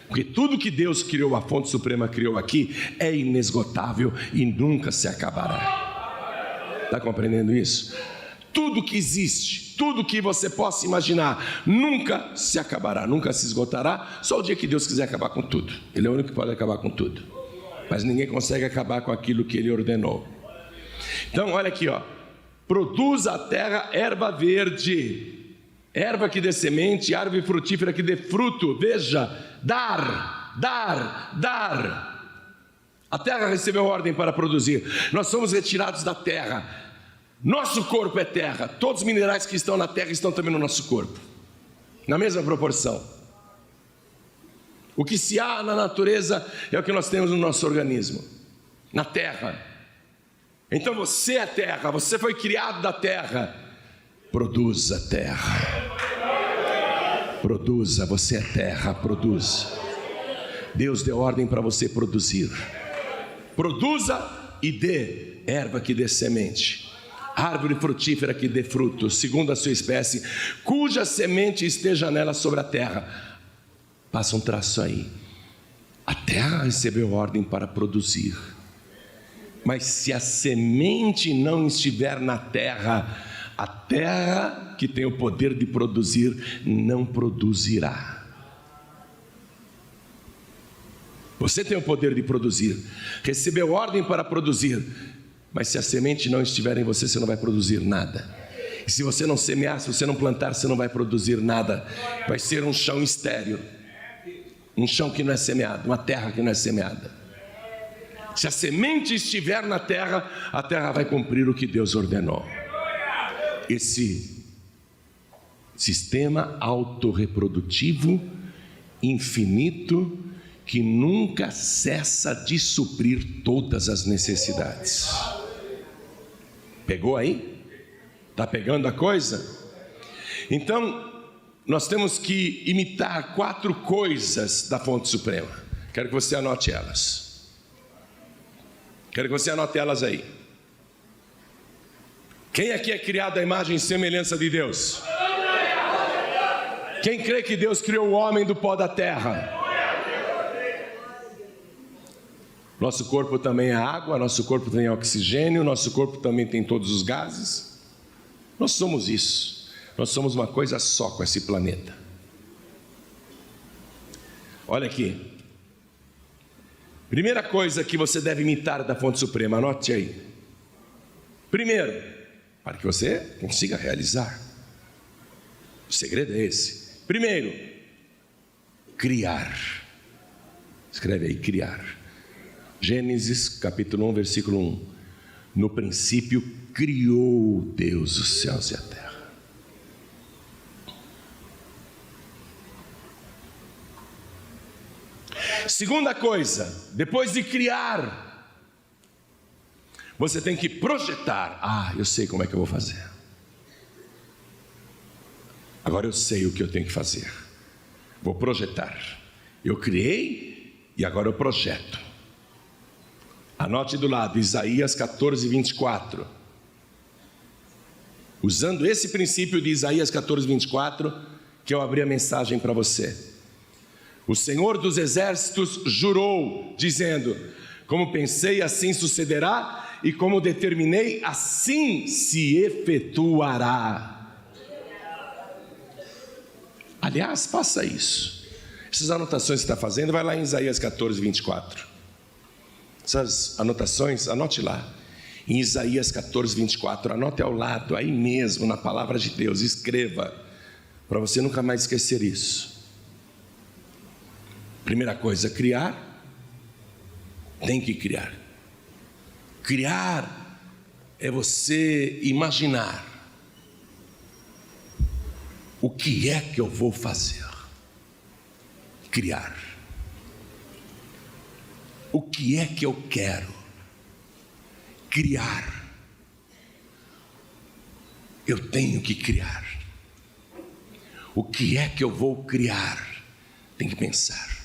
Porque tudo que Deus criou, a fonte suprema criou aqui, é inesgotável e nunca se acabará. Está compreendendo isso? Tudo que existe, tudo que você possa imaginar, nunca se acabará, nunca se esgotará. Só o dia que Deus quiser acabar com tudo. Ele é o único que pode acabar com tudo. Mas ninguém consegue acabar com aquilo que Ele ordenou. Então, olha aqui, ó. Produz a terra erva verde, erva que dê semente, árvore frutífera que dê fruto. Veja, dar. A terra recebeu ordem para produzir. Nós somos retirados da terra. Nosso corpo é terra. Todos os minerais que estão na terra estão também no nosso corpo, na mesma proporção. O que se há na natureza é o que nós temos no nosso organismo, na terra. Então você é terra, você foi criado da terra. Produza terra. Produza, você é terra, produza. Deus deu ordem para você produzir. Produza e dê erva que dê semente, árvore frutífera que dê fruto, segundo a sua espécie, cuja semente esteja nela sobre a terra. Passa um traço aí. A terra recebeu ordem para produzir. Mas se a semente não estiver na terra, a terra que tem o poder de produzir não produzirá. Você tem o poder de produzir, recebeu ordem para produzir. Mas se a semente não estiver em você, você não vai produzir nada. E se você não semear, se você não plantar, você não vai produzir nada. Vai ser um chão estéril. Um chão que não é semeado, uma terra que não é semeada. Se a semente estiver na terra, a terra vai cumprir o que Deus ordenou. Esse sistema autorreprodutivo, infinito, que nunca cessa de suprir todas as necessidades. Pegou aí? Está pegando a coisa? Então, nós temos que imitar 4 coisas da fonte suprema. Quero que você anote elas. Quero que você anote elas aí. Quem aqui é criado à imagem e semelhança de Deus? Quem crê que Deus criou o homem do pó da terra? Nosso corpo também é água, nosso corpo tem oxigênio, nosso corpo também tem todos os gases. Nós somos isso. Nós somos uma coisa só com esse planeta. Olha aqui. Primeira coisa que você deve imitar da fonte suprema, anote aí. Primeiro, para que você consiga realizar. O segredo é esse. Primeiro, criar. Escreve aí, criar. Gênesis capítulo 1, versículo 1. No princípio criou Deus os céus e a terra. Segunda coisa, depois de criar, você tem que projetar. Ah, eu sei como é que eu vou fazer. Agora eu sei o que eu tenho que fazer. Vou projetar. Eu criei e agora eu projeto. Anote do lado, Isaías 14, 24. Usando esse princípio de Isaías 14, 24, que eu abri a mensagem para você. O Senhor dos Exércitos jurou, dizendo: como pensei, assim sucederá, e como determinei, assim se efetuará. Aliás, faça isso. Essas anotações que você está fazendo, vai lá em Isaías 14, 24. Essas anotações, anote lá. Em Isaías 14, 24, anote ao lado, aí mesmo, na palavra de Deus, escreva, para você nunca mais esquecer isso. Primeira coisa, criar, tem que criar. Criar é você imaginar o que é que eu vou fazer. Criar. O que é que eu quero? Criar. Eu tenho que criar. O que é que eu vou criar? Tem que pensar.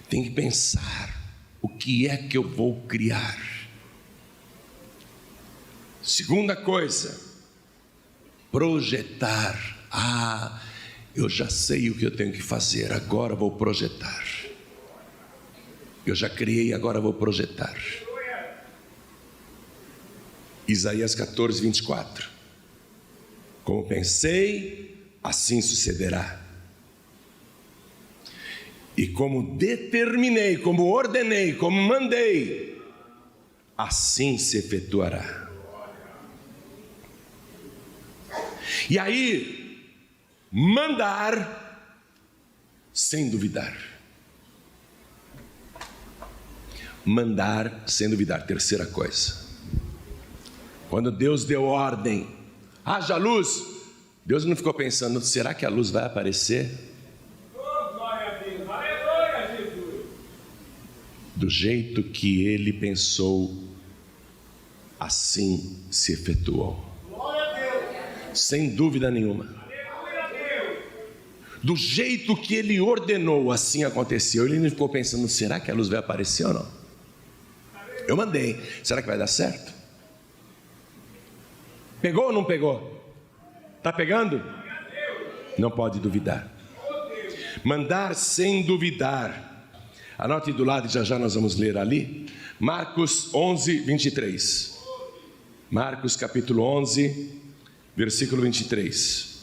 Tem que pensar o que é que eu vou criar. Segunda coisa, projetar. Eu já sei o que eu tenho que fazer, agora vou projetar. Eu já criei, agora vou projetar. Isaías 14, 24. Como pensei, assim sucederá. E como determinei, como ordenei, como mandei, assim se efetuará. E aí, mandar sem duvidar. Mandar sem duvidar. Terceira coisa. Quando Deus deu ordem, haja luz, Deus não ficou pensando, será que a luz vai aparecer? Glória a Deus, aleluia, Jesus. Do jeito que ele pensou, assim se efetuou. Glória a Deus. Sem dúvida nenhuma. Aleluia a Deus. Do jeito que ele ordenou, assim aconteceu. Ele não ficou pensando, será que a luz vai aparecer ou não? Eu mandei, será que vai dar certo? Pegou ou não pegou? Está pegando? Não pode duvidar. Mandar sem duvidar. Anote do lado e já nós vamos ler ali. Marcos 11, 23. Marcos capítulo 11, versículo 23.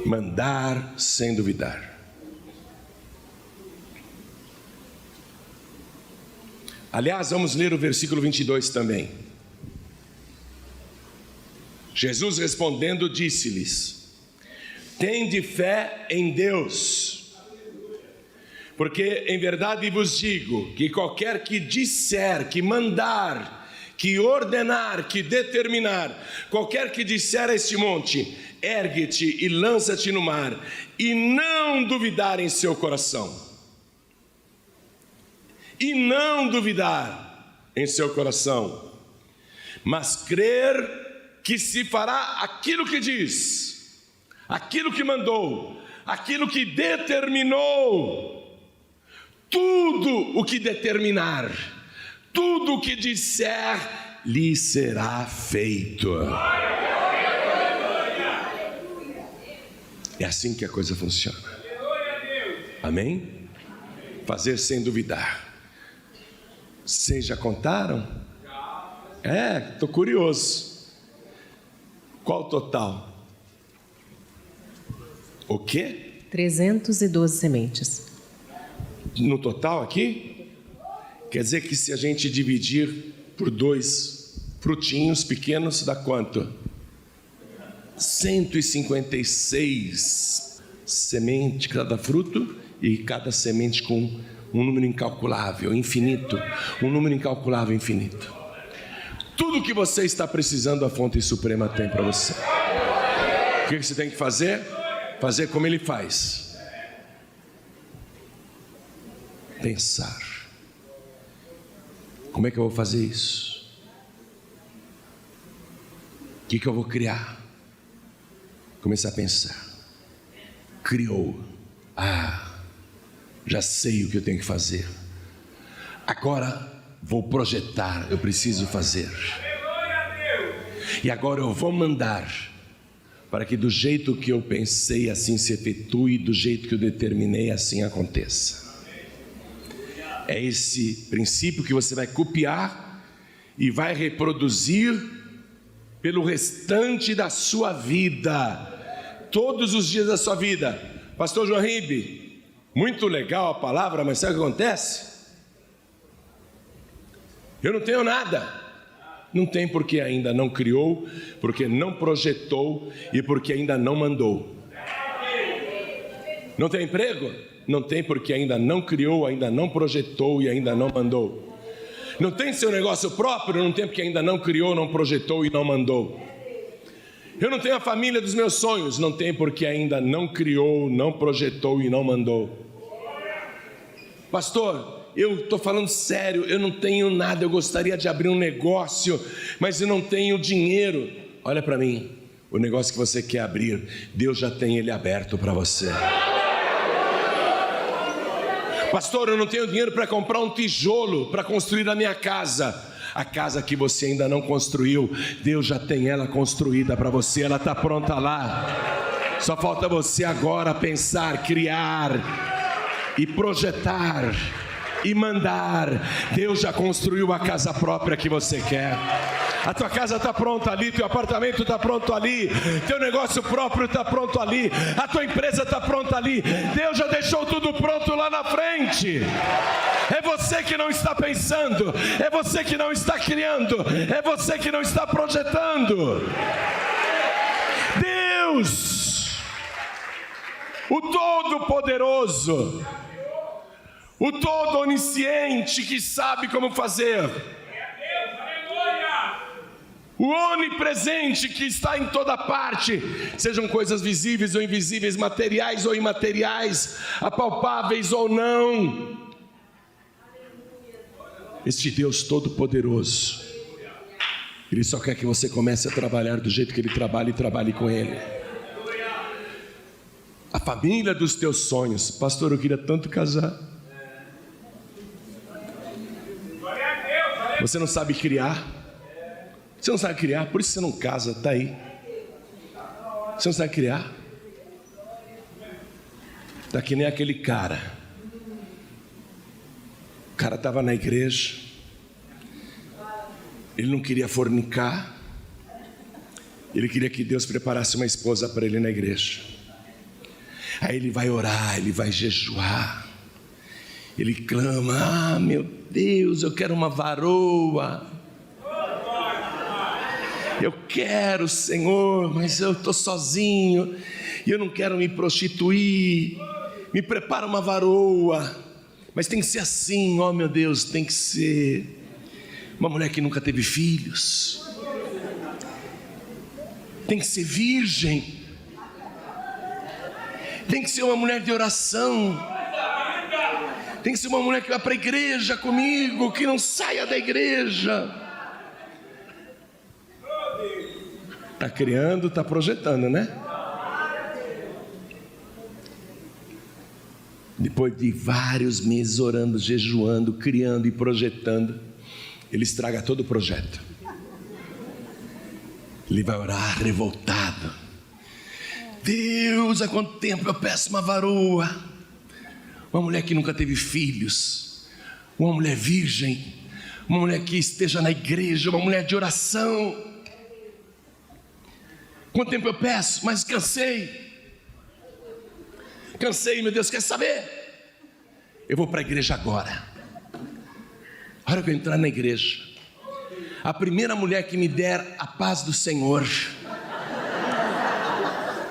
Mandar sem duvidar. Aliás, vamos ler o versículo 22 também. Jesus respondendo disse-lhes: tende fé em Deus, porque em verdade vos digo que qualquer que disser, que mandar, que ordenar, que determinar, qualquer que disser a este monte, ergue-te e lança-te no mar, e não duvidar em seu coração. E não duvidar em seu coração, mas crer que se fará aquilo que diz, aquilo que mandou, aquilo que determinou. Tudo o que determinar, tudo o que disser, lhe será feito. É assim que a coisa funciona. Amém? Fazer sem duvidar. Vocês já contaram? Estou curioso. Qual o total? O quê? 312 sementes. No total aqui? Quer dizer que se a gente dividir por 2 frutinhos pequenos, dá quanto? 156 sementes cada fruto, e cada semente com um número incalculável, infinito. Um número incalculável, infinito. Tudo que você está precisando, a fonte suprema tem para você. O que você tem que fazer? Fazer como ele faz. Pensar. Como é que eu vou fazer isso? O que eu vou criar? Começar a pensar. Criou. Já sei o que eu tenho que fazer. Agora vou projetar, eu preciso fazer. E agora eu vou mandar, para que do jeito que eu pensei, assim se efetue, do jeito que eu determinei, assim aconteça. É esse princípio que você vai copiar e vai reproduzir pelo restante da sua vida, todos os dias da sua vida. Pastor João Ribe, muito legal a palavra, mas sabe o que acontece? Eu não tenho nada. Não tem porque ainda não criou, porque não projetou e porque ainda não mandou. Não tem emprego? Não tem porque ainda não criou, ainda não projetou e ainda não mandou. Não tem seu negócio próprio? Não tem porque ainda não criou, não projetou e não mandou. Eu não tenho a família dos meus sonhos? Não tem porque ainda não criou, não projetou e não mandou. Pastor, eu estou falando sério, eu não tenho nada, eu gostaria de abrir um negócio, mas eu não tenho dinheiro. Olha para mim, o negócio que você quer abrir, Deus já tem ele aberto para você. Pastor, eu não tenho dinheiro para comprar um tijolo para construir a minha casa. A casa que você ainda não construiu, Deus já tem ela construída para você, ela está pronta lá. Só falta você agora pensar, criar e projetar e mandar. Deus já construiu a casa própria que você quer. A tua casa está pronta ali, teu apartamento está pronto ali, teu negócio próprio está pronto ali, a tua empresa está pronta ali. Deus já deixou tudo pronto lá na frente. É você que não está pensando, é você que não está criando, é você que não está projetando. Deus, o Todo-Poderoso, o Todo-Onisciente, que sabe como fazer, o onipresente, que está em toda parte, sejam coisas visíveis ou invisíveis, materiais ou imateriais, apalpáveis ou não. Este Deus Todo-Poderoso, Ele só quer que você comece a trabalhar do jeito que Ele trabalha e trabalhe com Ele. A família dos teus sonhos. Pastor, eu queria tanto casar. Você não sabe criar. Você não sabe criar, por isso você não casa, está aí. Você não sabe criar. Está que nem aquele cara. O cara estava na igreja, ele não queria fornicar, ele queria que Deus preparasse uma esposa para ele na igreja. Aí ele vai orar, ele vai jejuar, ele clama: ah, meu Deus, eu quero uma varoa. Eu quero, Senhor, mas eu estou sozinho e eu não quero me prostituir. Me prepara uma varoa, mas tem que ser assim, ó meu Deus, tem que ser uma mulher que nunca teve filhos, tem que ser virgem, tem que ser uma mulher de oração, tem que ser uma mulher que vá para a igreja comigo, que não saia da igreja. Está criando, está projetando, né? Depois de vários meses orando, jejuando, criando e projetando, ele estraga todo o projeto. Ele vai orar revoltado: Deus, há quanto tempo eu peço uma varoa, uma mulher que nunca teve filhos, uma mulher virgem, uma mulher que esteja na igreja, uma mulher de oração. Quanto tempo eu peço, mas cansei, meu Deus, quer saber? Eu vou para a igreja agora. A hora que eu entrar na igreja, a primeira mulher que me der a paz do Senhor,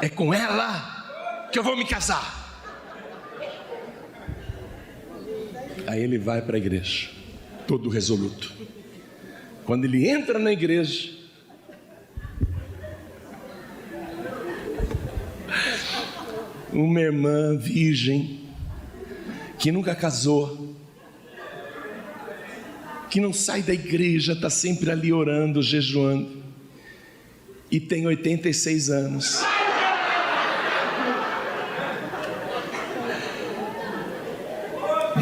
é com ela que eu vou me casar. Aí ele vai para a igreja, todo resoluto. Quando ele entra na igreja, uma irmã virgem, que nunca casou, que não sai da igreja, está sempre ali orando, jejuando, e tem 86 anos.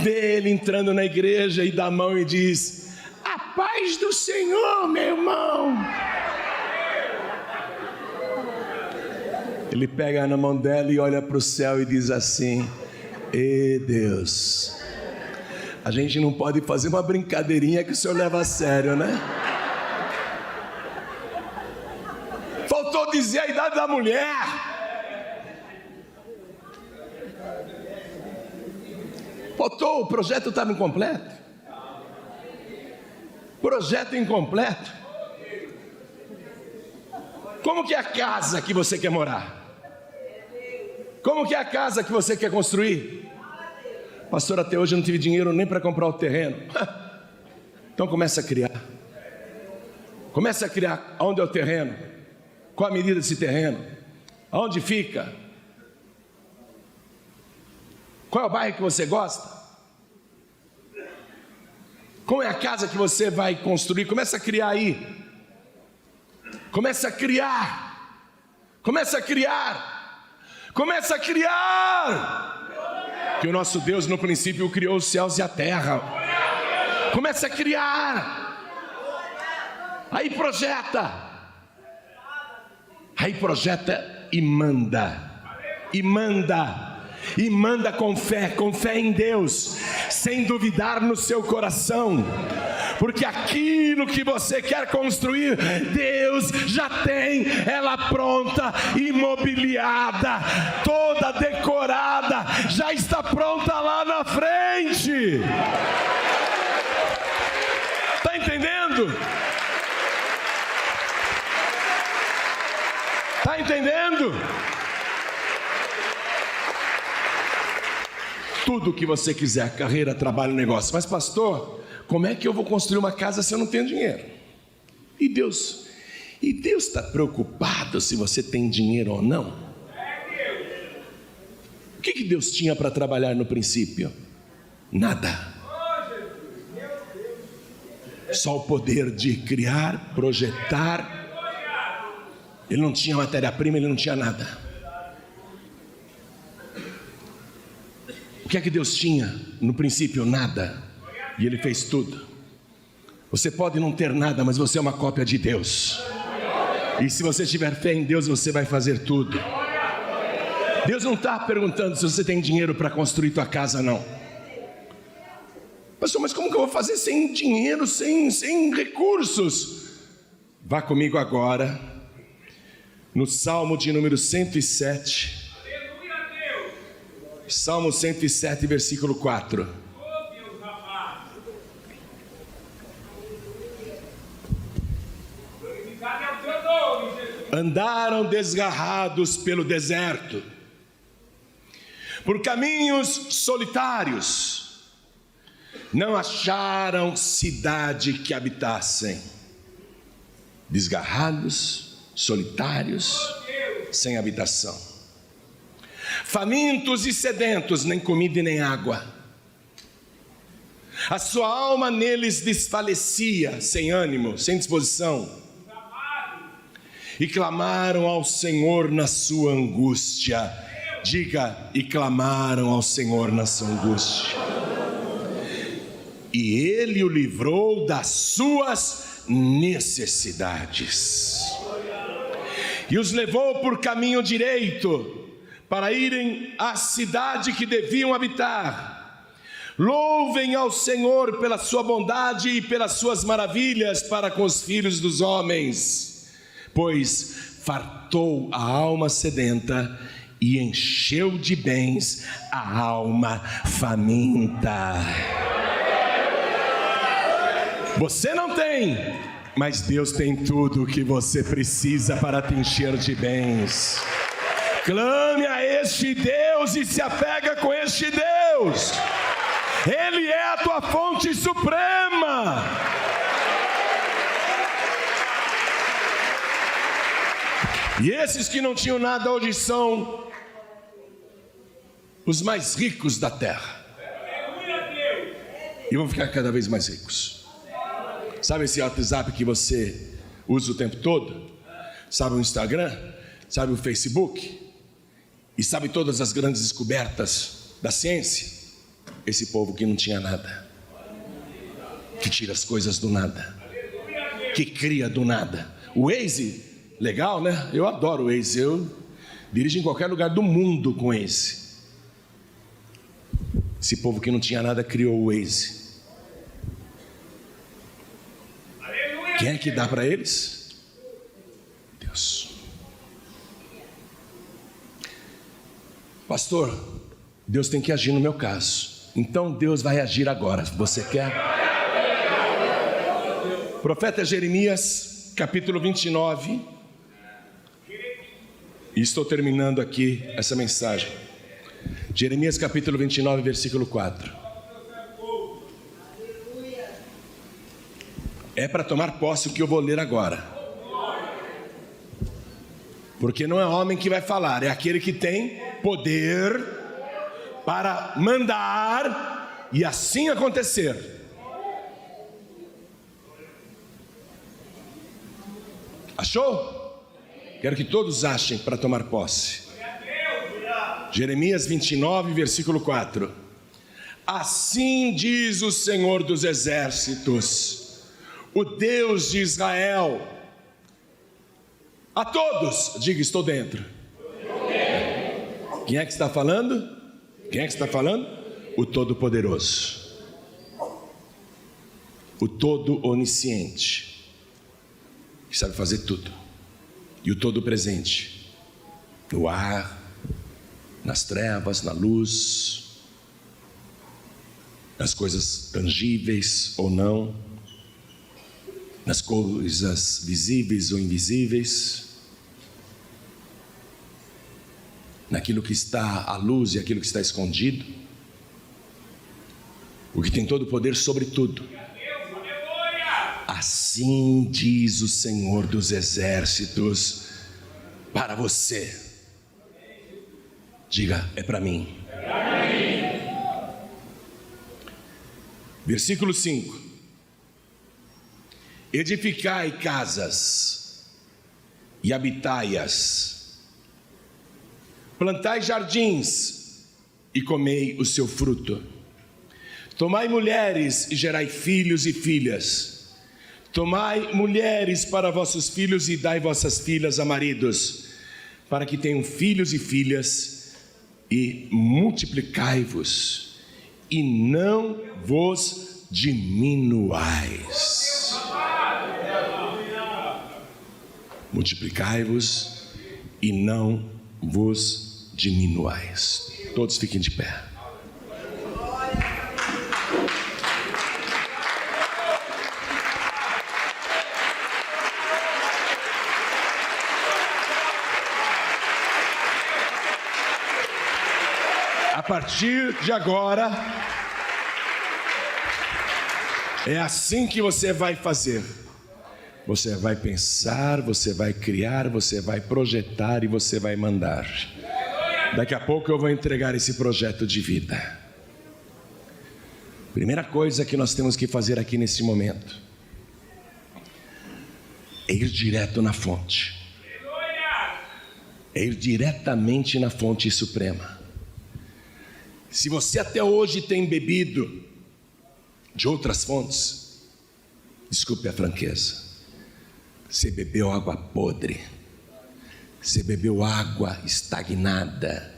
Vê ele entrando na igreja e dá a mão e diz: a paz do Senhor, meu irmão. Ele pega na mão dela e olha para o céu e diz assim: e Deus, a gente não pode fazer uma brincadeirinha que o Senhor leva a sério, né? faltou dizer a idade da mulher. Faltou, o projeto estava incompleto. Projeto incompleto. Como que é a casa que você quer morar? Como que é a casa que você quer construir? Pastor, até hoje eu não tive dinheiro nem para comprar o terreno. Então começa a criar. Começa a criar. Onde é o terreno? Qual a medida desse terreno? Aonde fica? Qual é o bairro que você gosta? Qual é a casa que você vai construir? Começa a criar aí. Começa a criar. Começa a criar. Começa a criar. Que o nosso Deus no princípio criou os céus e a terra. Começa a criar. Aí projeta. Aí projeta e manda. E manda. E manda com fé em Deus, sem duvidar no seu coração, porque aquilo que você quer construir, Deus já tem ela pronta, imobiliada, toda decorada, já está pronta lá na frente. Está entendendo? Está entendendo? Tudo que você quiser, carreira, trabalho, negócio. Mas pastor, como é que eu vou construir uma casa se eu não tenho dinheiro? E Deus está preocupado se você tem dinheiro ou não? O que Deus tinha para trabalhar no princípio? Nada. Só o poder de criar, projetar. Ele não tinha matéria-prima, ele não tinha nada. O que é que Deus tinha? No princípio, nada. E Ele fez tudo. Você pode não ter nada, mas você é uma cópia de Deus. E se você tiver fé em Deus, você vai fazer tudo. Deus não está perguntando se você tem dinheiro para construir tua casa, não. Pastor, mas como que eu vou fazer sem dinheiro, sem recursos? Vá comigo agora no Salmo de número 107. Salmo 107, versículo 4. Andaram desgarrados pelo deserto, por caminhos solitários, não acharam cidade que habitassem. Desgarrados, solitários, sem habitação. Famintos e sedentos, nem comida e nem água. A sua alma neles desfalecia, sem ânimo, sem disposição. E clamaram ao Senhor na sua angústia. Diga, e clamaram ao Senhor na sua angústia. E Ele o livrou das suas necessidades. E os levou por caminho direito, para irem à cidade que deviam habitar. Louvem ao Senhor pela sua bondade e pelas suas maravilhas para com os filhos dos homens, pois fartou a alma sedenta e encheu de bens a alma faminta. Você não tem, mas Deus tem tudo o que você precisa para te encher de bens. Clame a este Deus e se apega com este Deus. Ele é a tua fonte suprema. E esses que não tinham nada hoje são os mais ricos da terra. E vão ficar cada vez mais ricos. Sabe esse WhatsApp que você usa o tempo todo? Sabe o Instagram? Sabe o Facebook? E sabe todas as grandes descobertas da ciência? Esse povo que não tinha nada, que tira as coisas do nada, que cria do nada. O Waze, legal, né? Eu adoro o Waze, eu dirijo em qualquer lugar do mundo com Waze. Esse povo que não tinha nada criou o Waze. Quem é que dá para eles? Deus. Pastor, Deus tem que agir no meu caso. Então Deus vai agir agora. Você quer? Profeta Jeremias, capítulo 29. E estou terminando aqui essa mensagem. Jeremias capítulo 29, versículo 4. É para tomar posse o que eu vou ler agora. Porque não é homem que vai falar, é aquele que tem poder para mandar e assim acontecer. Achou? Quero que todos achem para tomar posse. Jeremias 29, versículo 4. Assim diz o Senhor dos Exércitos, o Deus de Israel, a todos, diga, estou dentro. Quem é que está falando? Quem é que está falando? O Todo-Poderoso, o Todo-Onisciente, que sabe fazer tudo, e o Todo-Presente, no ar, nas trevas, na luz, nas coisas tangíveis ou não, nas coisas visíveis ou invisíveis, naquilo que está à luz e aquilo que está escondido, o que tem todo o poder sobre tudo. Assim diz o Senhor dos Exércitos para você. Diga, é para mim. Versículo 5. Edificai casas e habitai-as, plantai jardins e comei o seu fruto, tomai mulheres e gerai filhos e filhas, tomai mulheres para vossos filhos e dai vossas filhas a maridos, para que tenham filhos e filhas, e multiplicai-vos e não vos diminuais. Multiplicai-vos e não vos diminuais. Todos fiquem de pé. A partir de agora, é assim que você vai fazer. Você vai pensar, você vai criar, você vai projetar e você vai mandar. Daqui a pouco eu vou entregar esse projeto de vida. Primeira coisa que nós temos que fazer aqui nesse momento é ir direto na fonte. É ir diretamente na fonte suprema. Se você até hoje tem bebido de outras fontes, desculpe a franqueza, você bebeu água podre, você bebeu água estagnada,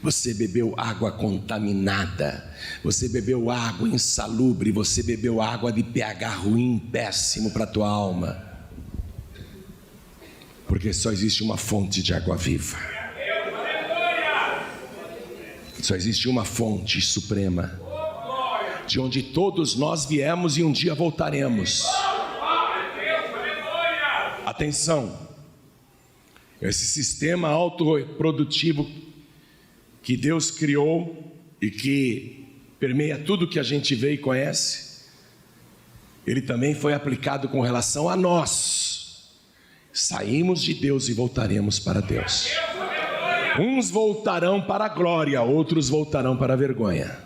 você bebeu água contaminada, você bebeu água insalubre, você bebeu água de pH ruim, péssimo para a tua alma, porque só existe uma fonte de água viva, só existe uma fonte suprema, de onde todos nós viemos e um dia voltaremos. Atenção, esse sistema autorreprodutivo que Deus criou e que permeia tudo que a gente vê e conhece, ele também foi aplicado com relação a nós. Saímos de Deus e voltaremos para Deus. Uns voltarão para a glória, outros voltarão para a vergonha.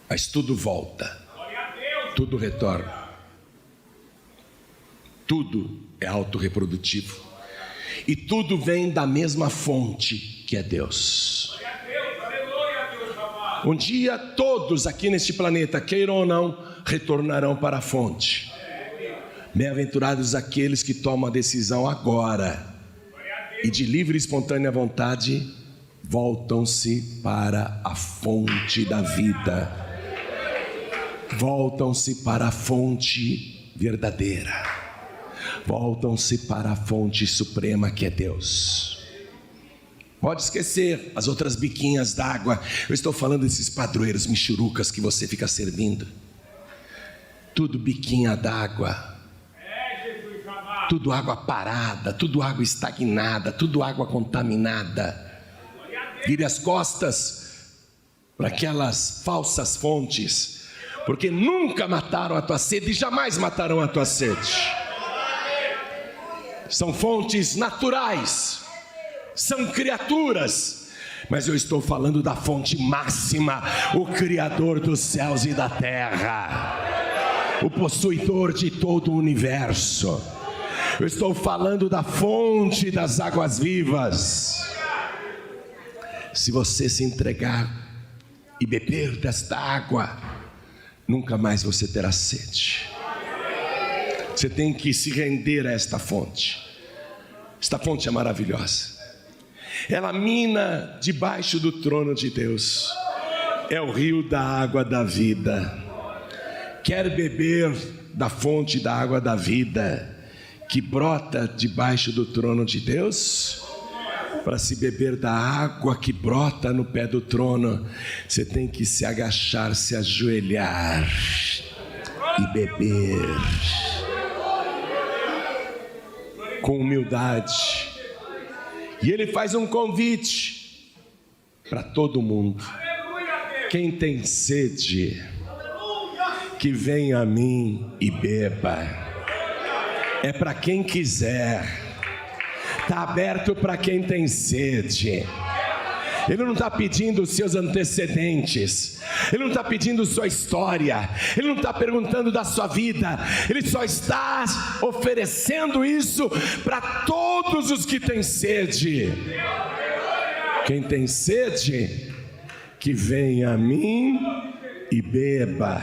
Mas tudo volta, tudo retorna. Tudo é autorreprodutivo. E tudo vem da mesma fonte que é Deus. Um dia todos aqui neste planeta, queiram ou não, retornarão para a fonte. Bem-aventurados aqueles que tomam a decisão agora e de livre e espontânea vontade voltam-se para a fonte da vida. Voltam-se para a fonte verdadeira. Voltam-se para a fonte suprema que é Deus. Pode esquecer as outras biquinhas d'água. Eu estou falando desses padroeiros michurucas que você fica servindo. Tudo biquinha d'água. Jesus amado. Tudo água parada, tudo água estagnada, tudo água contaminada. Vire as costas para aquelas falsas fontes, porque nunca mataram a tua sede e jamais matarão a tua sede. São fontes naturais, são criaturas, mas eu estou falando da fonte máxima, o Criador dos céus e da terra, o possuidor de todo o universo. Eu estou falando da fonte das águas vivas. Se você se entregar e beber desta água, nunca mais você terá sede. Você tem que se render a esta fonte. Esta fonte é maravilhosa. Ela mina debaixo do trono de Deus. É o rio da água da vida. Quer beber da fonte da água da vida que brota debaixo do trono de Deus? Para se beber da água que brota no pé do trono, você tem que se agachar, se ajoelhar e beber com humildade. E ele faz um convite para todo mundo: quem tem sede, que venha a mim e beba. É para quem quiser. Está aberto para quem tem sede. Ele não está pedindo os seus antecedentes, ele não está pedindo sua história, ele não está perguntando da sua vida, ele só está oferecendo isso para todos os que têm sede. Quem tem sede, que venha a mim e beba.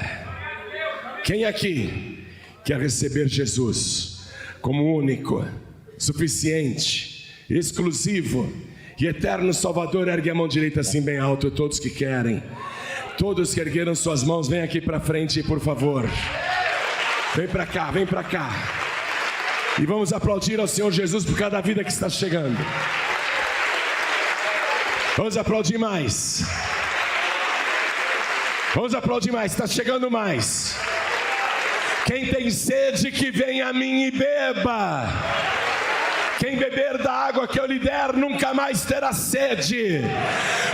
Quem aqui quer receber Jesus como único, suficiente, exclusivo e eterno Salvador? Ergue a mão direita assim bem alto, todos que querem. Todos que ergueram suas mãos, vem aqui para frente, por favor. Vem para cá, vem para cá. E vamos aplaudir ao Senhor Jesus por cada vida que está chegando. Vamos aplaudir mais. Vamos aplaudir mais, está chegando mais. Quem tem sede, que venha a mim e beba. Quem beber da água que eu lhe der, nunca mais terá sede,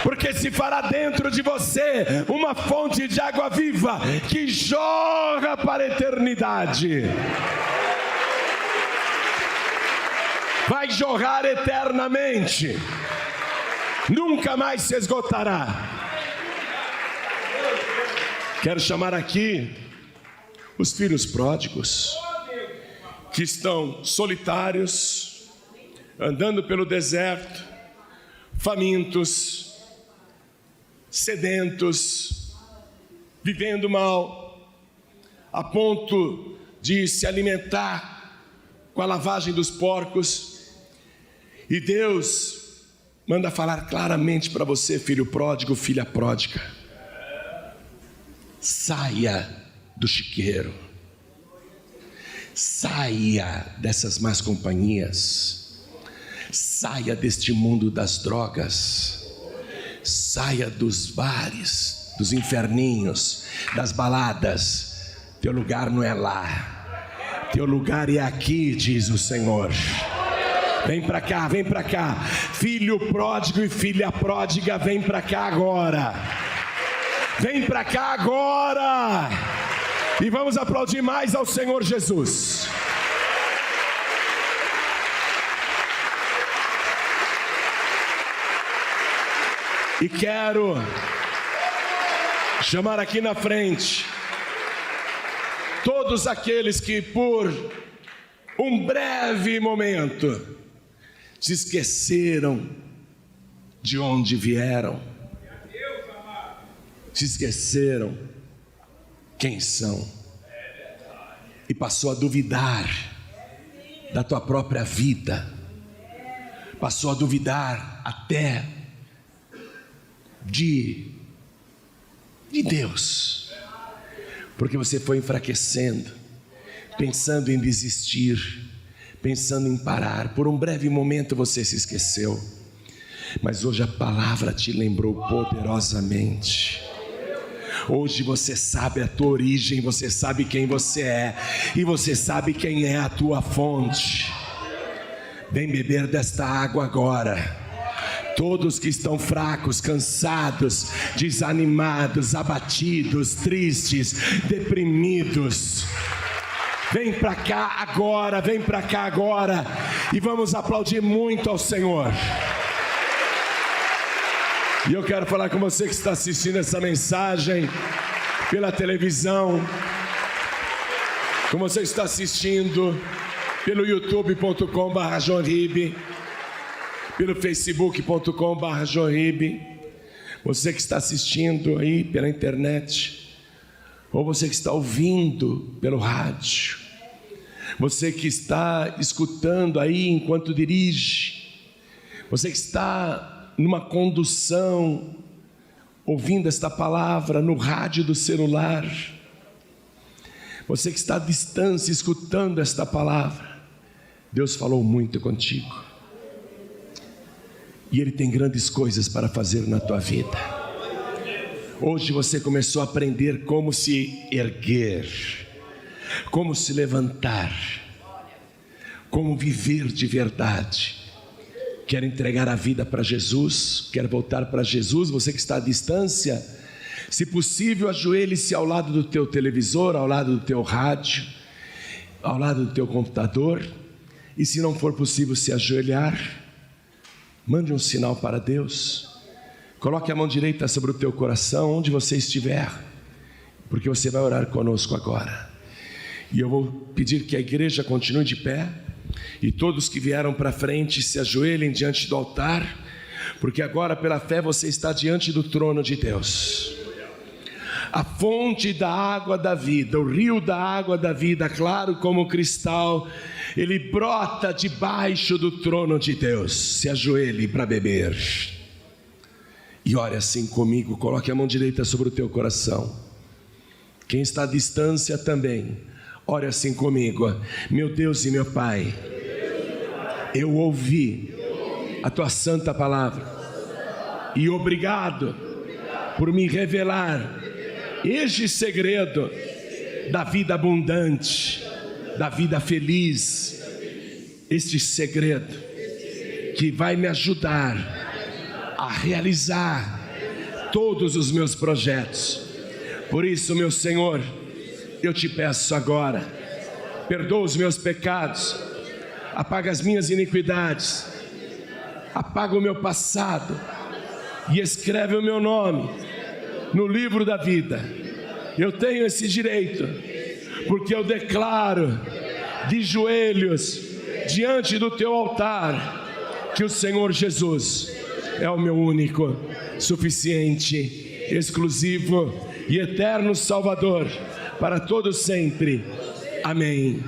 porque se fará dentro de você uma fonte de água viva, que jorra para a eternidade. Vai jorrar eternamente, nunca mais se esgotará. Quero chamar aqui os filhos pródigos, que estão solitários, andando pelo deserto, famintos, sedentos, vivendo mal, a ponto de se alimentar com a lavagem dos porcos. E Deus manda falar claramente para você, filho pródigo, filha pródiga: saia do chiqueiro, saia dessas más companhias, saia deste mundo das drogas, saia dos bares, dos inferninhos, das baladas. Teu lugar não é lá, teu lugar é aqui, diz o Senhor. Vem para cá, vem para cá, filho pródigo e filha pródiga, vem para cá agora. Vem para cá agora. E vamos aplaudir mais ao Senhor Jesus. E quero chamar aqui na frente todos aqueles que por um breve momento se esqueceram de onde vieram, se esqueceram quem são, e passou a duvidar da tua própria vida, passou a duvidar até de Deus, porque você foi enfraquecendo, pensando em desistir, pensando em parar. Por um breve momento você se esqueceu, mas hoje a palavra te lembrou poderosamente. Hoje você sabe a tua origem, você sabe quem você é, e você sabe quem é a tua fonte. Vem beber desta água agora. Todos que estão fracos, cansados, desanimados, abatidos, tristes, deprimidos, vem para cá agora, e vamos aplaudir muito ao Senhor. E eu quero falar com você que está assistindo essa mensagem pela televisão, com você que está assistindo pelo youtube.com/JohnRibe, pelo facebook.com/JohnRibe, você que está assistindo aí pela internet, ou você que está ouvindo pelo rádio, você que está escutando aí enquanto dirige, você que está numa condução, ouvindo esta palavra no rádio do celular, você que está à distância escutando esta palavra, Deus falou muito contigo, e Ele tem grandes coisas para fazer na tua vida. Hoje você começou a aprender como se erguer, como se levantar, como viver de verdade. Quer entregar a vida para Jesus? Quer voltar para Jesus? Você que está à distância, se possível, ajoelhe-se ao lado do teu televisor, ao lado do teu rádio, ao lado do teu computador. E se não for possível se ajoelhar, mande um sinal para Deus. Coloque a mão direita sobre o teu coração, onde você estiver, porque você vai orar conosco agora. E eu vou pedir que a igreja continue de pé, e todos que vieram para frente se ajoelhem diante do altar, porque agora pela fé você está diante do trono de Deus. A fonte da água da vida, o rio da água da vida, claro como cristal, ele brota debaixo do trono de Deus. Se ajoelhe para beber e ore assim comigo. Coloque a mão direita sobre o teu coração. Quem está à distância também, ore assim comigo. Meu Deus e meu Pai, eu ouvi a tua santa palavra, e obrigado por me revelar este segredo da vida abundante, da vida feliz, este segredo que vai me ajudar a realizar todos os meus projetos. Por isso, meu Senhor, eu te peço agora, perdoa os meus pecados, apaga as minhas iniquidades, apaga o meu passado e escreve o meu nome no livro da vida. Eu tenho esse direito, porque eu declaro de joelhos diante do teu altar que o Senhor Jesus é o meu único, suficiente, exclusivo e eterno Salvador para todos sempre. Amém.